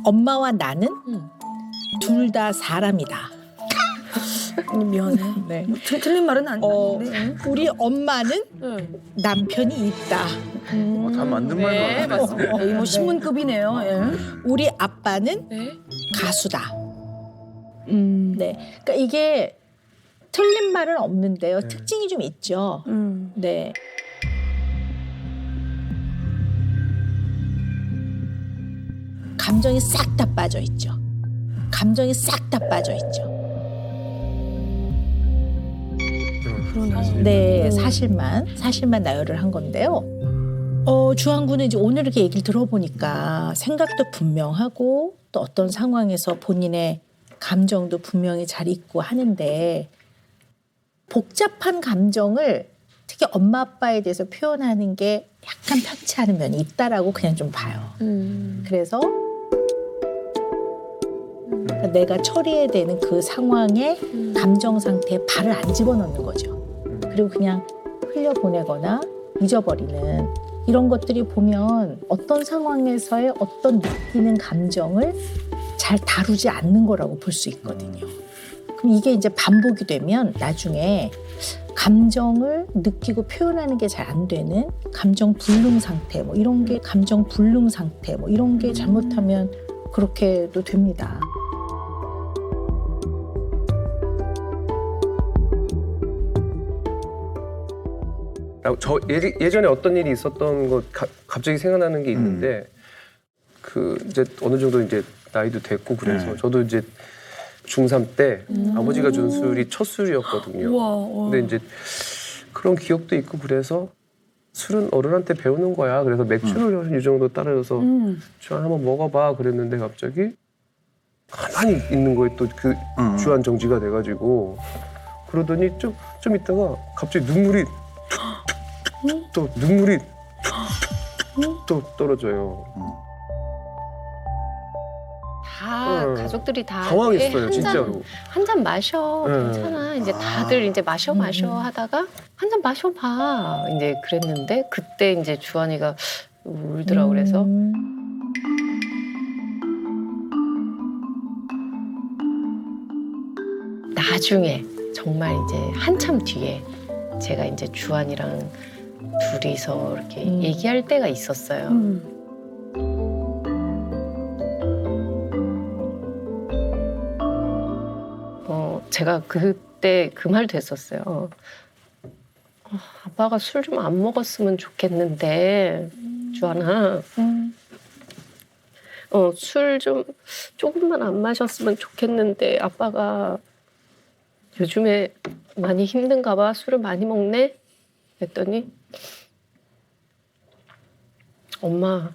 엄마와 나는 둘 다 사람이다. 미안해. 네. 뭐, 틀린 말은 아닌데. 우리 엄마는 남편이 있다. 다 맞는 말 맞네. 거의 뭐 신문급이네요. 예. 우리 아빠는 가수다. 네. 그러니까 이게 틀린 말은 없는데요. 특징이 좀 있죠. 네. 감정이 싹 다 빠져 있죠. 감정이 싹 다 빠져 있죠. 네, 사실만 나열을 한 건데요. 주한군은 이제 오늘 이렇게 얘기를 들어보니까 생각도 분명하고 또 어떤 상황에서 본인의 감정도 분명히 잘 있고 하는데 복잡한 감정을 특히 엄마 아빠에 대해서 표현하는 게 약간 편치 않은 면이 있다라고 그냥 좀 봐요. 그래서 내가 처리해야 되는 그 상황의 감정 상태에 발을 안 집어넣는 거죠. 그리고 그냥 흘려보내거나 잊어버리는 이런 것들이 보면 어떤 상황에서의 어떤 느끼는 감정을 잘 다루지 않는 거라고 볼 수 있거든요. 그럼 이게 이제 반복이 되면 나중에 감정을 느끼고 표현하는 게 잘 안 되는 감정 불능 상태 뭐 이런 게 감정 불능 상태 뭐 이런 게 잘못하면 그렇게도 됩니다. 저 예전에 어떤 일이 있었던 거 갑자기 생각나는 게 있는데 그 이제 어느 정도 이제 나이도 됐고 그래서 저도 이제 중3 때 아버지가 준 술이 첫 술이었거든요. 근데 이제 그런 기억도 있고 그래서 술은 어른한테 배우는 거야. 그래서 맥주를 이 정도 따라줘서 주한 한번 먹어봐 그랬는데 갑자기 가만히 있는 거에 또 그 주한 정지가 돼가지고 그러더니 좀 있다가 갑자기 눈물이 또 떨어져요. 다 가족들이 다 당황했어요, 진짜로. 한 잔 마셔, 괜찮아. 이제 다들 이제 마셔 하다가 한 잔 마셔봐. 이제 그랬는데 그때 이제 주한이가 울더라고 그래서 나중에 정말 이제 한참 뒤에 제가 이제 주한이랑 둘이서 이렇게 얘기할 때가 있었어요. 제가 그때 그 말도 했었어요. 아빠가 술 좀 안 먹었으면 좋겠는데, 주한아. 술 좀 조금만 안 마셨으면 좋겠는데, 아빠가 요즘에 많이 힘든가 봐. 술을 많이 먹네? 그랬더니 엄마,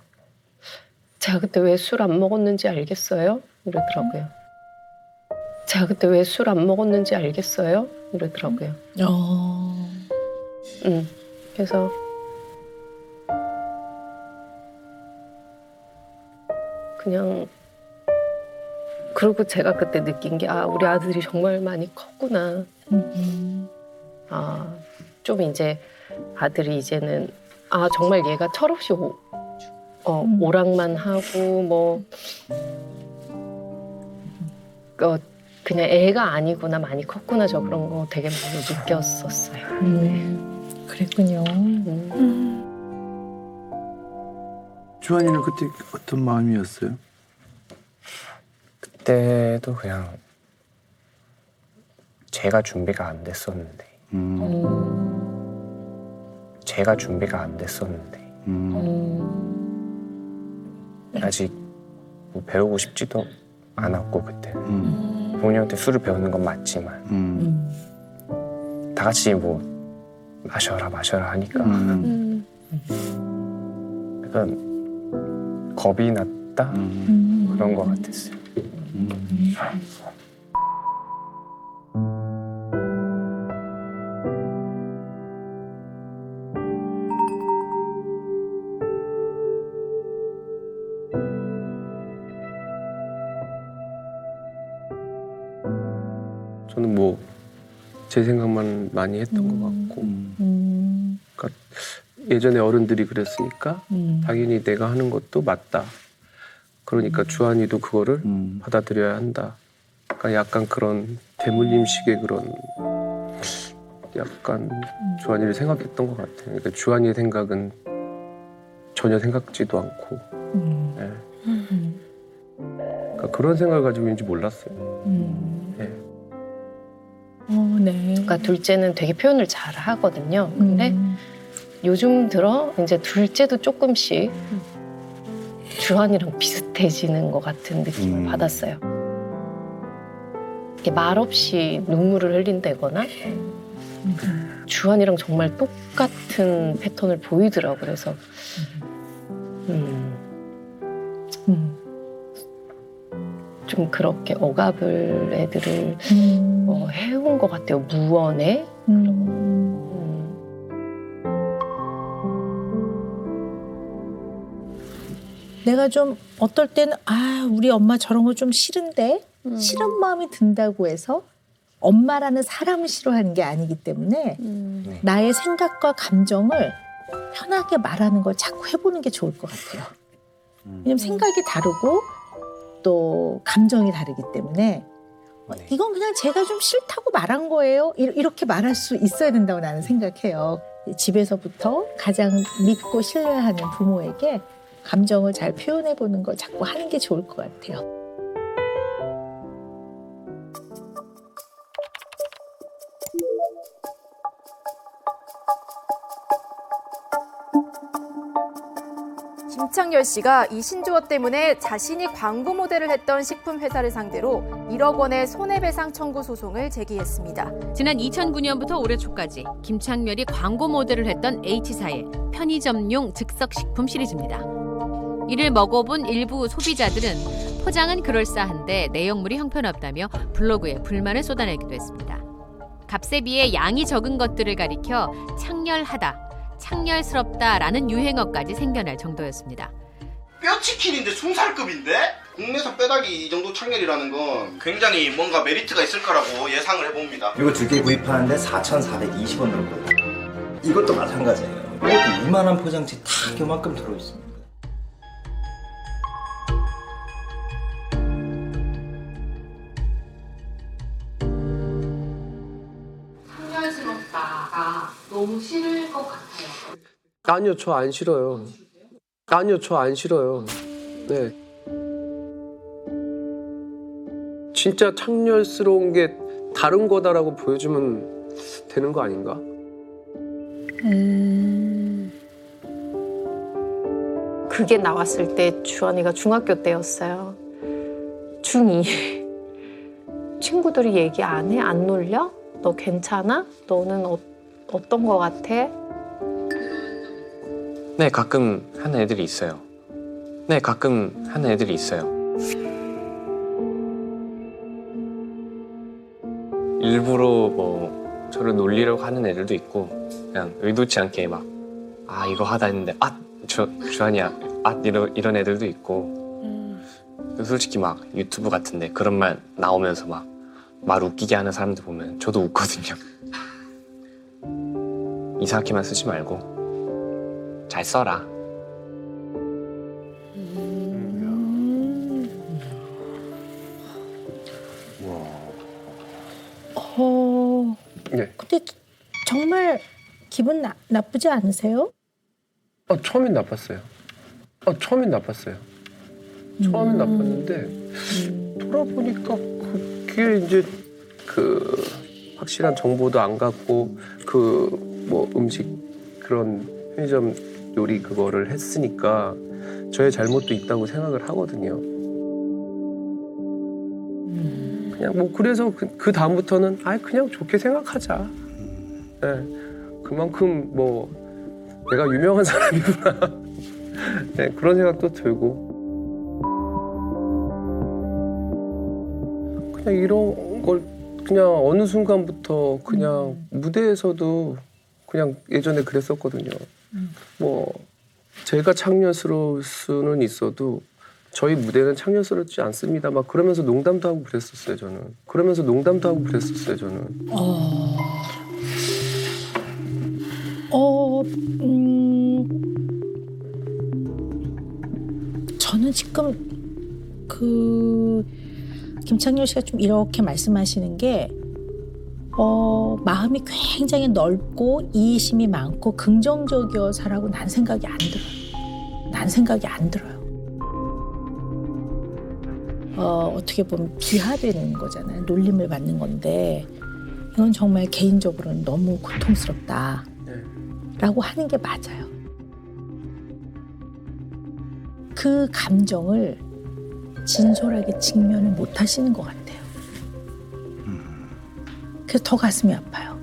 제가 그때 왜 술 안 먹었는지 알겠어요? 이러더라고요. 제가 그때 왜 술 안 먹었는지 알겠어요? 이러더라고요. 그래서 그냥 그리고 제가 그때 느낀 게 우리 아들이 정말 많이 컸구나. 좀 이제 아들이 이제는 정말 얘가 철없이 오락만 하고 뭐 그냥 애가 아니구나, 많이 컸구나, 저 그런 거 되게 많이 느꼈었어요. 그랬군요. 주한이는 그때 어떤 마음이었어요? 그때도 그냥 제가 준비가 안 됐었는데 제가 준비가 안 됐었는데 아직 뭐 배우고 싶지도 않았고 그때는 부모님한테 술을 배우는 건 맞지만 다 같이 뭐 마셔라 하니까 약간 겁이 났다 그런 것 같았어요. 저는 뭐 제 생각만 많이 했던 것 같고 그러니까 예전에 어른들이 그랬으니까 당연히 내가 하는 것도 맞다. 그러니까 주한이도 그거를 받아들여야 한다. 그러니까 약간 그런 대물림식의 그런 약간 주한이를 생각했던 것 같아요. 그러니까 주한이의 생각은 전혀 생각지도 않고 네. 그러니까 그런 생각을 가지고 있는지 몰랐어요. 네. 네. 그러니까 둘째는 되게 표현을 잘 하거든요. 근데 요즘 들어 이제 둘째도 조금씩 주한이랑 비슷해지는 것 같은 느낌을 받았어요. 이렇게 말없이 눈물을 흘린다거나 주한이랑 정말 똑같은 패턴을 보이더라고요. 그래서 좀 그렇게 억압을 애들을 해온 것 같아요. 무언에. 내가 좀 어떨 때는 우리 엄마 저런 거 좀 싫은데 싫은 마음이 든다고 해서 엄마라는 사람을 싫어하는 게 아니기 때문에 나의 생각과 감정을 편하게 말하는 걸 자꾸 해보는 게 좋을 것 같아요. 왜냐면 생각이 다르고 또 감정이 다르기 때문에 이건 그냥 제가 좀 싫다고 말한 거예요. 이렇게 말할 수 있어야 된다고 나는 생각해요. 집에서부터 가장 믿고 신뢰하는 부모에게 감정을 잘 표현해보는 걸 자꾸 하는 게 좋을 것 같아요. 김창렬 씨가 이 신조어 때문에 자신이 광고 모델을 했던 식품 회사를 상대로 1억 원의 손해배상 청구 소송을 제기했습니다. 지난 2009년부터 올해 초까지 김창렬이 광고 모델을 했던 H사의 편의점용 즉석식품 시리즈입니다. 이를 먹어본 일부 소비자들은 포장은 그럴싸한데 내용물이 형편없다며 블로그에 불만을 쏟아내기도 했습니다. 값에 비해 양이 적은 것들을 가리켜 창렬하다, 창렬스럽다라는 유행어까지 생겨날 정도였습니다. 뼈치킨인데 순살급인데? 국내산 뼈다귀 이 정도 창렬이라는 건 굉장히 뭔가 메리트가 있을 거라고 예상을 해봅니다. 이거 2개 구입하는데 4,420원 들었거든요. 이것도 마찬가지예요. 이것도 이만한 포장지 다 요만큼 들어있습니다. 창렬스럽다가 너무 싫을 것 같아요. 아니요, 저 안 싫어요. 아니요, 저 안 싫어요. 네. 진짜 창렬스러운 게 다른 거다라고 보여주면 되는 거 아닌가? 그게 나왔을 때 주한이가 중학교 때였어요. 중2. 친구들이 얘기 안 해? 안 놀려? 너 괜찮아? 너는 어떤 거 같아? 네, 가끔 하는 애들이 있어요. 네, 가끔 하는 애들이 있어요. 일부러 뭐 저를 놀리려고 하는 애들도 있고 그냥 의도치 않게 막 이거 하다 했는데 주한이야 이런 애들도 있고 솔직히 막 유튜브 같은데 그런 말 나오면서 막 말 웃기게 하는 사람들 보면 저도 웃거든요. 이상하게만 쓰지 말고 잘 써라. 네. 근데 정말 기분 나쁘지 않으세요? 처음엔 나빴어요. 처음엔 나빴는데 돌아보니까 그게 이제 그 확실한 정보도 안 갖고 그 뭐 음식 그런 편의점 요리 그거를 했으니까 저의 잘못도 있다고 생각을 하거든요. 그냥 뭐 그래서 그 다음부터는 그냥 좋게 생각하자. 네, 그만큼 뭐 내가 유명한 사람이구나. 네, 그런 생각도 들고 그냥 이런 걸 그냥 어느 순간부터 그냥 무대에서도 그냥 예전에 그랬었거든요. 뭐 제가 창렬스러울 수는 있어도 저희 무대는 창렬스럽지 않습니다. 막 그러면서 농담도 하고 그랬었어요, 저는. 저는 지금 김창렬 씨가 좀 이렇게 말씀하시는 게 마음이 굉장히 넓고 이해심이 많고 긍정적이어서라고 난 생각이 안 들어요. 어떻게 보면 비하되는 거잖아요. 놀림을 받는 건데 이건 정말 개인적으로는 너무 고통스럽다라고 하는 게 맞아요. 그 감정을 진솔하게 직면을 못 하시는 것 같아요. 그래서 더 가슴이 아파요.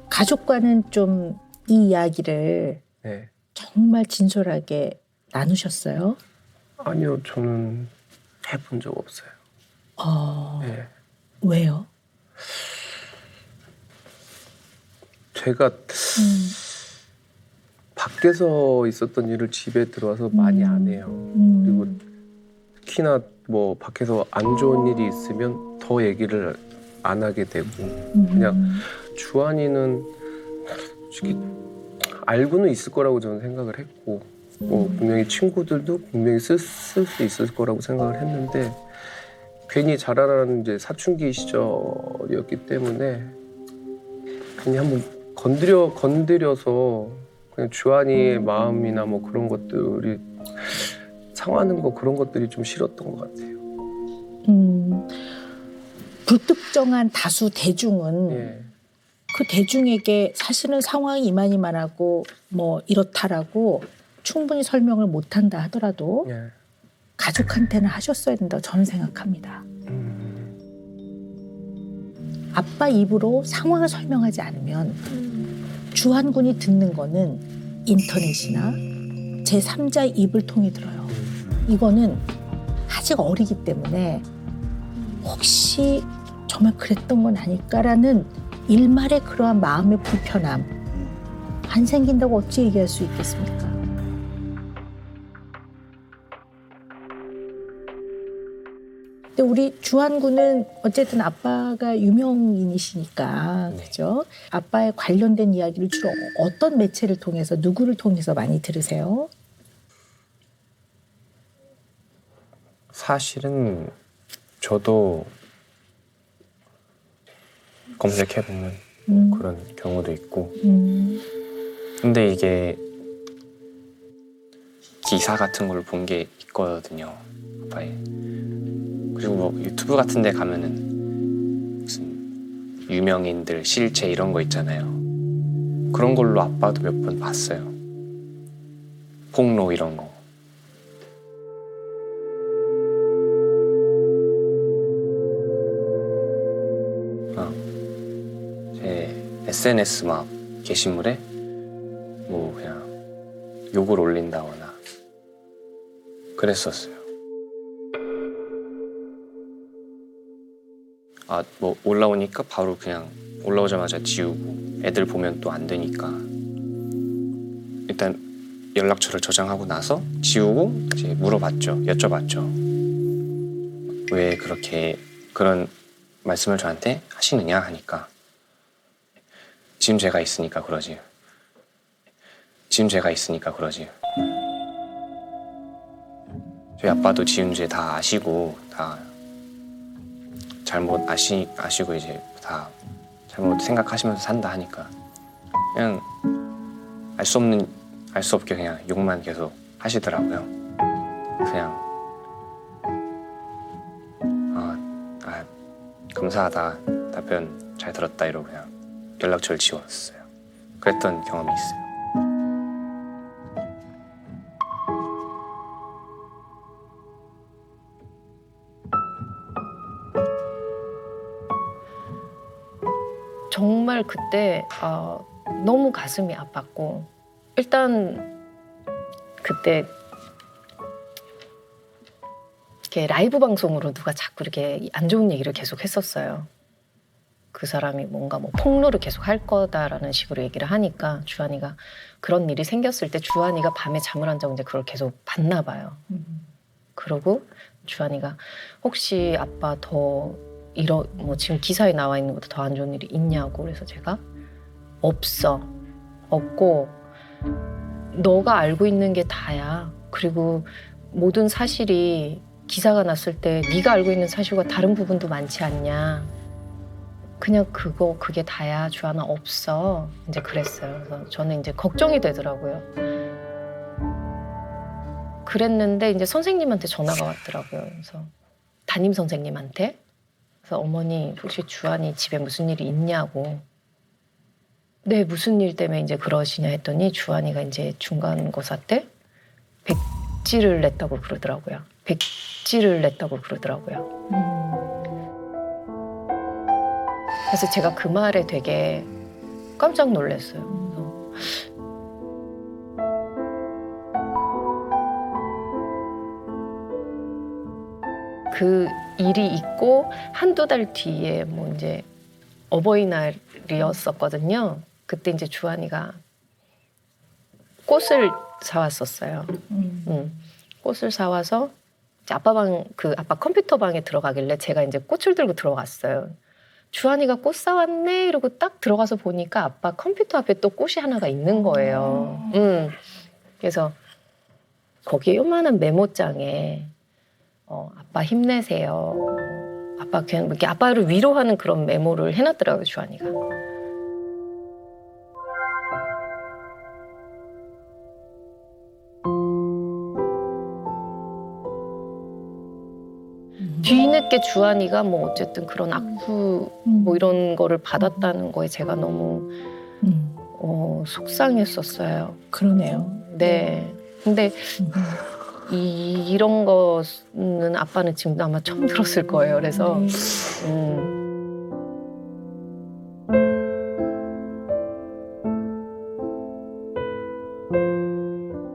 가족과는 좀 이 이야기를 네. 정말 진솔하게 나누셨어요? 아니요, 저는 해본 적 없어요. 네. 왜요? 제가 밖에서 있었던 일을 집에 들어와서 많이 안 해요. 그리고 특히나 뭐 밖에서 안 좋은 일이 있으면 더 얘기를 안 하게 되고 그냥 주한이는 솔직히 알고는 있을 거라고 저는 생각을 했고 뭐 분명히 친구들도 분명히 쓸 수 있을 거라고 생각을 했는데 괜히 자라나는 이제 사춘기 시절이었기 때문에 괜히 한번 건드려서 그냥 주한이의 마음이나 뭐 그런 것들이 상하는 거 그런 것들이 좀 싫었던 것 같아요. 불특정한 다수 대중은 예. 그 대중에게 사실은 상황이 이만이만하고 뭐 이렇다라고 충분히 설명을 못한다 하더라도 예. 가족한테는 하셨어야 된다고 저는 생각합니다. 아빠 입으로 상황을 설명하지 않으면 주한 군이 듣는 거는 인터넷이나 제3자의 입을 통해 들어요. 이거는 아직 어리기 때문에 혹시 정말 그랬던 건 아닐까라는 일말의 그러한 마음의 불편함 안 생긴다고 어찌 얘기할 수 있겠습니까? 근데 우리 주한 군은 어쨌든 아빠가 유명인이시니까 그죠? 아빠에 관련된 이야기를 주로 어떤 매체를 통해서 누구를 통해서 많이 들으세요? 사실은 저도 검색해보면 그런 경우도 있고 근데 이게 기사 같은 걸 본 게 있거든요, 아빠의. 그리고 뭐 유튜브 같은 데 가면은 무슨 유명인들 실체 이런 거 있잖아요. 그런 걸로 아빠도 몇 번 봤어요. 폭로 이런 거. 제 SNS 막 게시물에 뭐 그냥 욕을 올린다거나 그랬었어요. 뭐 올라오니까 바로 그냥 올라오자마자 지우고 애들 보면 또 안 되니까 일단 연락처를 저장하고 나서 지우고 이제 물어봤죠. 여쭤봤죠. 왜 그렇게 그런 말씀을 저한테 하시느냐 하니까 지금 제가 있으니까 그러지. 저희 아빠도 지은 죄 다 아시고 다 잘못 아시고 이제 다 잘못 생각하시면서 산다 하니까 그냥 알 수 없게 그냥 욕만 계속 하시더라고요. 그냥 감사하다, 답변 잘 들었다 이러고 그냥 연락처를 지웠어요. 그랬던 경험이 있어요. 정말 그때 너무 가슴이 아팠고 일단 그때 이렇게 라이브 방송으로 누가 자꾸 이렇게 안 좋은 얘기를 계속 했었어요. 그 사람이 뭔가 뭐 폭로를 계속 할 거다라는 식으로 얘기를 하니까 주한이가 그런 일이 생겼을 때 주한이가 밤에 잠을 안 자고 이제 그걸 계속 봤나 봐요. 그러고 주한이가 혹시 아빠 더 뭐 지금 기사에 나와 있는 것보다 더 안 좋은 일이 있냐고. 그래서 제가 없고 너가 알고 있는 게 다야. 그리고 모든 사실이 기사가 났을 때 네가 알고 있는 사실과 다른 부분도 많지 않냐. 그냥 그게 다야. 주한아 없어. 이제 그랬어요. 그래서 저는 이제 걱정이 되더라고요. 그랬는데 이제 선생님한테 전화가 왔더라고요. 그래서 담임 선생님한테. 그래서 어머니 혹시 주한이 집에 무슨 일이 있냐고. 네, 무슨 일 때문에 이제 그러시냐 했더니 주한이가 이제 중간고사 때 백지를 냈다고 그러더라고요. 그래서 제가 그 말에 되게 깜짝 놀랐어요. 그 일이 있고 한두 달 뒤에 뭐 이제 어버이날이었었거든요. 그때 이제 주한이가 꽃을 사왔었어요. 꽃을 사와서 이제 아빠 컴퓨터 방에 들어가길래 제가 이제 꽃을 들고 들어갔어요. 주한이가 꽃 사왔네 이러고 딱 들어가서 보니까 아빠 컴퓨터 앞에 또 꽃이 하나가 있는 거예요. 그래서 거기에 요만한 메모장에 아빠 힘내세요. 아빠 그냥 이렇게 아빠를 위로하는 그런 메모를 해놨더라고요, 주한이가. 뒤늦게 주한이가 뭐 어쨌든 그런 악플 뭐 이런 거를 받았다는 거에 제가 너무 속상했었어요. 그러네요. 네. 근데 이런 거는 아빠는 지금 아마 처음 들었을 거예요. 그래서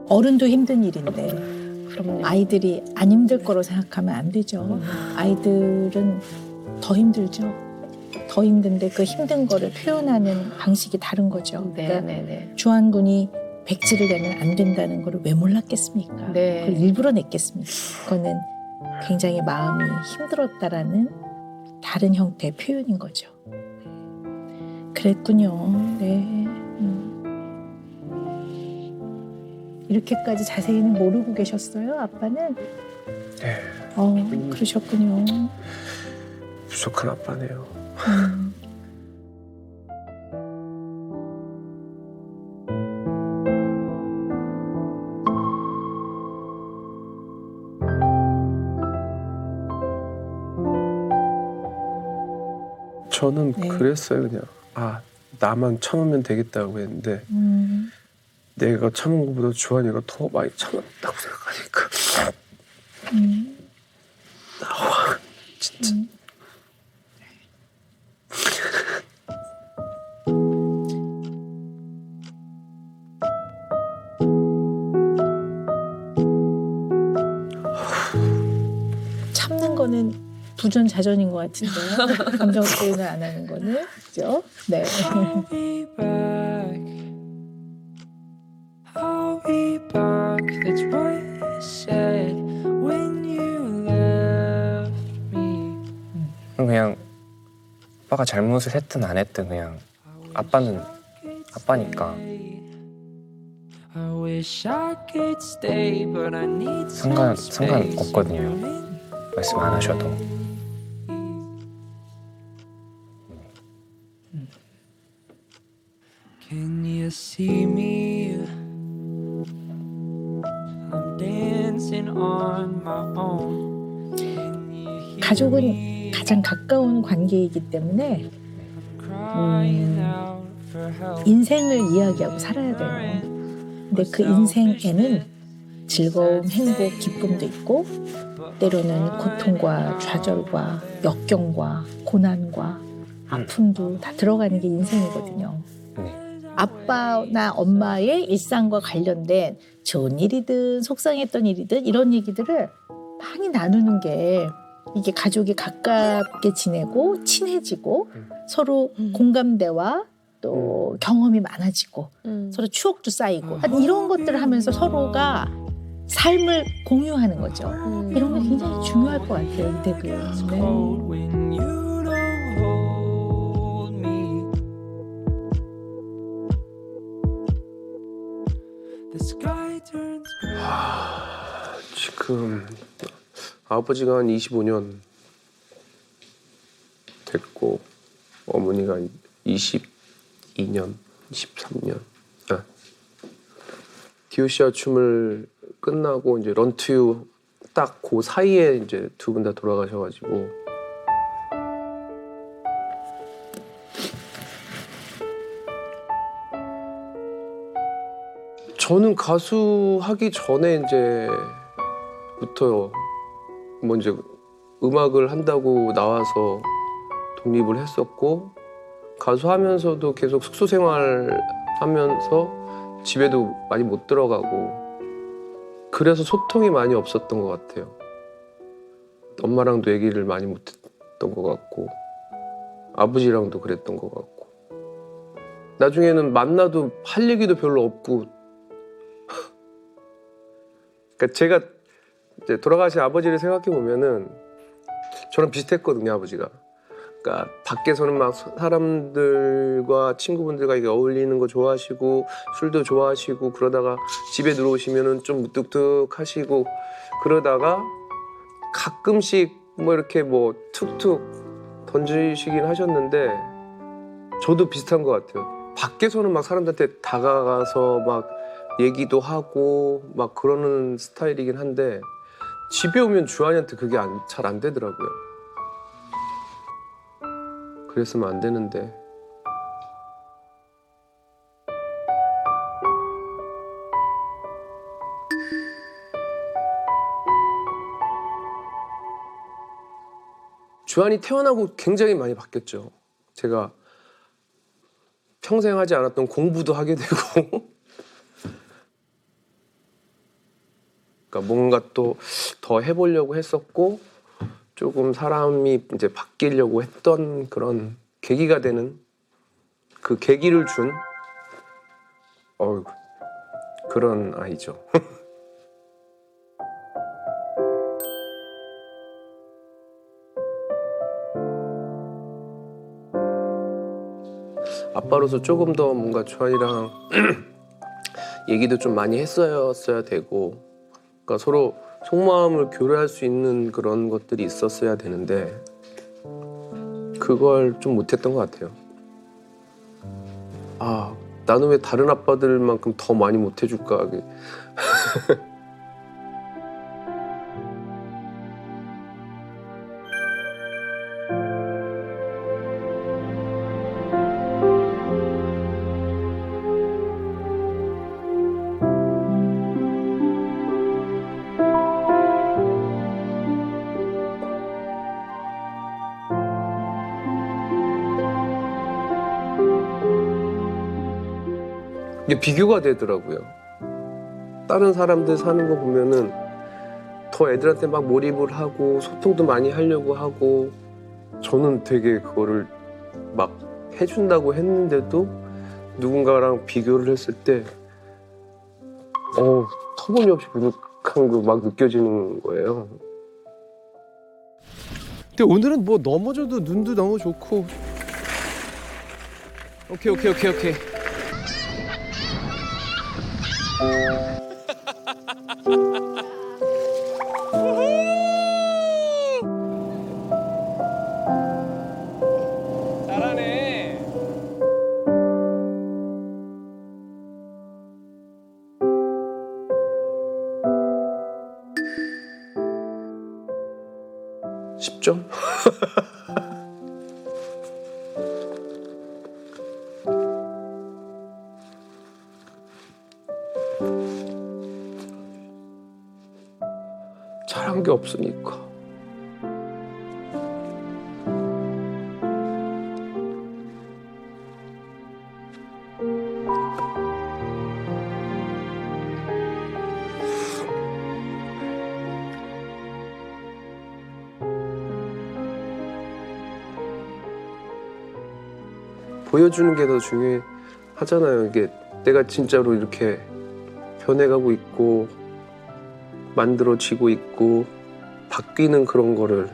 어른도 힘든 일인데 그럼요. 아이들이 안 힘들 거로 생각하면 안 되죠. 아이들은 더 힘들죠. 더 힘든데 그 힘든 거를 표현하는 방식이 다른 거죠. 그러니까 주한 군이 백지를 내면 안 된다는 걸 왜 몰랐겠습니까? 네. 그걸 일부러 냈겠습니까? 그거는 굉장히 마음이 힘들었다라는 다른 형태의 표현인 거죠. 그랬군요. 네. 이렇게까지 자세히는 모르고 계셨어요, 아빠는? 네. 그러셨군요. 부족한 아빠네요. 저는 그랬어요. 그냥 나만 참으면 되겠다고 했는데 내가 참은 것보다 주한이가 더 많이 참았다고 생각하니까 진짜 참는 거는 부전자전인 것 같은데요. 감정 표현을 안 하는 거는. 그죠? 네. 그냥 아빠가 잘못을 했든 안 했든 그냥 아빠는 아빠니까 상관없거든요. 말씀 안 하셔도. Can you see me? I'm dancing on my own. 가족은 가장 가까운 관계이기 때문에 인생을 이야기하고 살아야 돼요. 근데 그 인생에는 즐거움, 행복, 기쁨도 있고 때로는 고통과 좌절과 역경과 고난과 아픔도 다 들어가는 게 인생이거든요. 아빠나 엄마의 일상과 관련된 좋은 일이든 속상했던 일이든 이런 얘기들을 많이 나누는 게 이게 가족이 가깝게 지내고 친해지고 서로 공감대와 또 경험이 많아지고 서로 추억도 쌓이고 하여튼 이런 것들을 하면서 서로가 삶을 공유하는 거죠. 이런 게 굉장히 중요할 것 같아요, 이 댁은. 지금 아버지가 한 25년 됐고 어머니가 22년, 23년. 디오시아 춤을 끝나고 이제 런투유 딱 그 사이에 이제 두 분 다 돌아가셔가지고 저는 가수 하기 전에 이제부터 뭐 이제 음악을 한다고 나와서 독립을 했었고 가수 하면서도 계속 숙소 생활 하면서 집에도 많이 못 들어가고 그래서 소통이 많이 없었던 것 같아요. 엄마랑도 얘기를 많이 못했던 것 같고 아버지랑도 그랬던 것 같고 나중에는 만나도 할 얘기도 별로 없고 그러니까 제가 이제 돌아가신 아버지를 생각해 보면은 저랑 비슷했거든요, 아버지가. 그러니까 밖에서는 막 사람들과 친구분들과 이게 어울리는 거 좋아하시고 술도 좋아하시고 그러다가 집에 들어오시면은 좀 무뚝뚝하시고 그러다가 가끔씩 뭐 이렇게 뭐 툭툭 던지시긴 하셨는데 저도 비슷한 것 같아요. 밖에서는 막 사람들한테 다가가서 막 얘기도 하고 막 그러는 스타일이긴 한데 집에 오면 주한이한테 그게 잘 안 되더라고요. 그랬으면 안 되는데. 주한이 태어나고 굉장히 많이 바뀌었죠. 제가 평생 하지 않았던 공부도 하게 되고 그러니까 뭔가 또 더 해보려고 했었고 조금 사람이 이제 바뀌려고 했던 그런 계기가 되는 그 계기를 준 그런 아이죠. 아빠로서 조금 더 뭔가 주한이랑 얘기도 좀 많이 했어야 되고 그러니까 서로 속마음을 교류할 수 있는 그런 것들이 있었어야 되는데 그걸 좀 못했던 것 같아요. 아, 나는 왜 다른 아빠들만큼 더 많이 못해줄까? 이게 비교가 되더라고요. 다른 사람들 사는 거 보면은 더 애들한테 막 몰입을 하고 소통도 많이 하려고 하고 저는 되게 그거를 막 해준다고 했는데도 누군가랑 비교를 했을 때 터무니없이 부족한 거 막 느껴지는 거예요. 근데 오늘은 뭐 넘어져도 눈도 너무 좋고 오케이. 잘하네. 쉽죠? 잘한 게 없으니까. 보여주는 게 더 중요하잖아요. 이게 내가 진짜로 이렇게 변해가고 있고 만들어지고 있고 바뀌는 그런 거를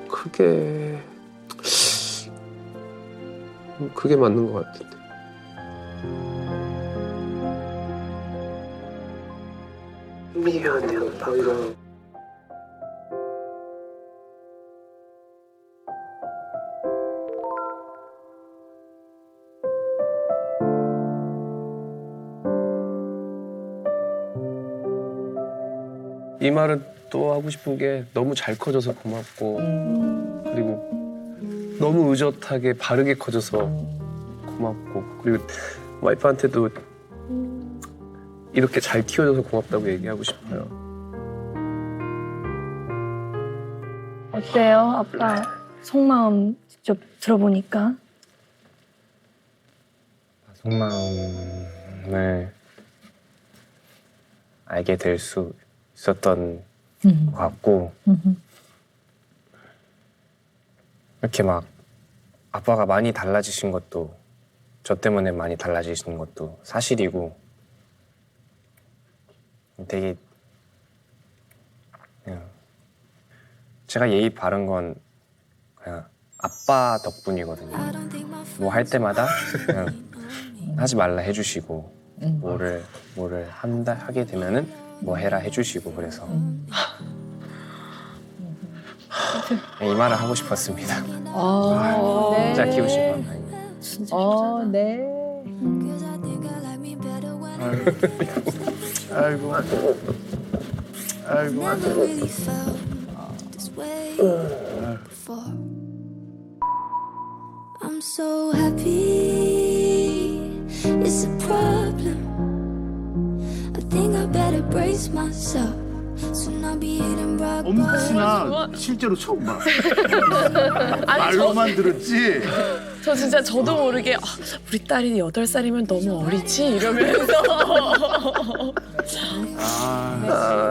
그게 맞는 것 같은데. 미안해요, 방금. 이 말은 또 하고 싶은 게 너무 잘 커져서 고맙고 그리고 너무 의젓하게 바르게 커져서 고맙고 그리고 와이프한테도 이렇게 잘 키워줘서 고맙다고 얘기하고 싶어요. 어때요, 아빠? 속마음 직접 들어보니까. 속마음을 알게 될 수 있었던 것 같고 이렇게 막 아빠가 많이 달라지신 것도 저 때문에 많이 달라지신 것도 사실이고 되게 그냥 제가 예의 바른 건 그냥 아빠 덕분이거든요. 뭐 할 때마다 그냥 하지 말라 해주시고 뭐를 하게 되면은 뭐 해라 해주시고 그래서 이 말을 하고 싶었습니다. 진짜 키우신 건 아니에요. 네. 아이고. 아이고. I'm so happy. It's a problem. I think I better brace myself. Soon I'll be eating rock 엄지나 실제로 처음 봐. 아니, 말로만 들었지. 저 진짜 저도 모르게 우리 딸이 8살이면 너무 어리지 이러면서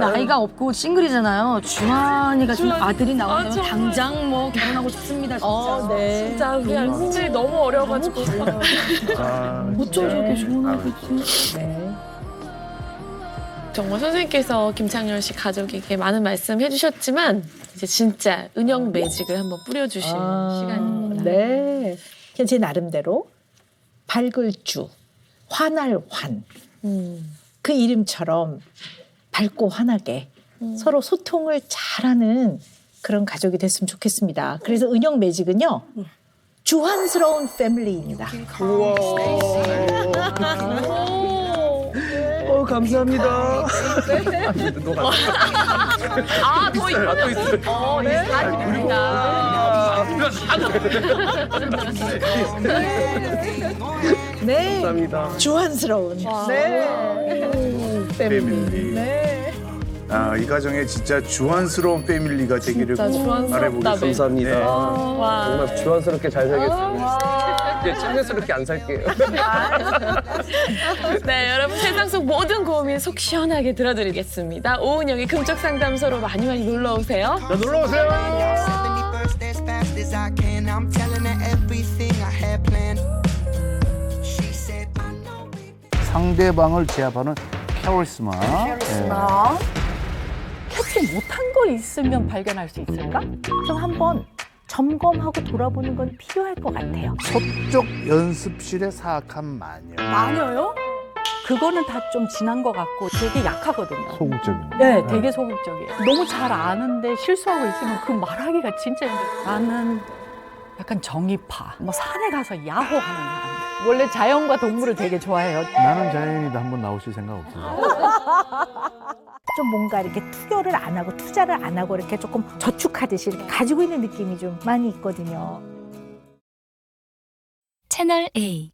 나이가 없고 싱글이잖아요. 주한이가 지금 아들이 나오면 정말. 당장 뭐 결혼하고 싶습니다. 진짜. 네. 진짜 우리 아들이 너무 어려가지고 어쩜 저렇게 좋은 아버지. 네. 정말 선생님께서 김창렬 씨 가족에게 많은 말씀 해주셨지만 이제 진짜 은영 매직을 한번 뿌려주실 시간입니다. 네. 그냥 제 나름대로 밝을 주, 환할 환. 그 이름처럼 밝고 환하게 서로 소통을 잘하는 그런 가족이 됐으면 좋겠습니다. 그래서 은영 매직은요. 주환스러운 패밀리입니다. 감사합니다. 또 있어요. 네. 네. 감사합니다. 주환스러운. 네. 패밀리. 네. 이 가정에 진짜 주환스러운 패밀리가 되기를 바라보겠습니다. 감사합니다. 네. 정말 주환스럽게 잘 살겠습니다. 이제 창렬스럽게 안 살게요. 네, 여러분 세상 속 모든 고민 속 시원하게 들어드리겠습니다. 오은영의 금쪽 상담소로 많이 놀러 오세요. 놀러 오세요. 상대방을 제압하는 캐리스마. 캐치 못한 거 있으면 발견할 수 있을까? 좀 한번 점검하고 돌아보는 건 필요할 것 같아요. 서쪽 연습실의 사악한 마녀. 마녀요? 그거는 다 좀 지난 것 같고 되게 약하거든요. 소극적인. 네, 되게 소극적이에요. 너무 잘 아는데 실수하고 있으면 그 말하기가 진짜 힘들어요. 나는 약간 정의파, 뭐 산에 가서 야호하는 사람. 원래 자연과 동물을 되게 좋아해요. 나는 자연이다 한번 나오실 생각 없어요? 좀 뭔가 이렇게 투여를 안 하고 투자를 안 하고 이렇게 조금 저축하듯이 이렇게 가지고 있는 느낌이 좀 많이 있거든요. 채널 A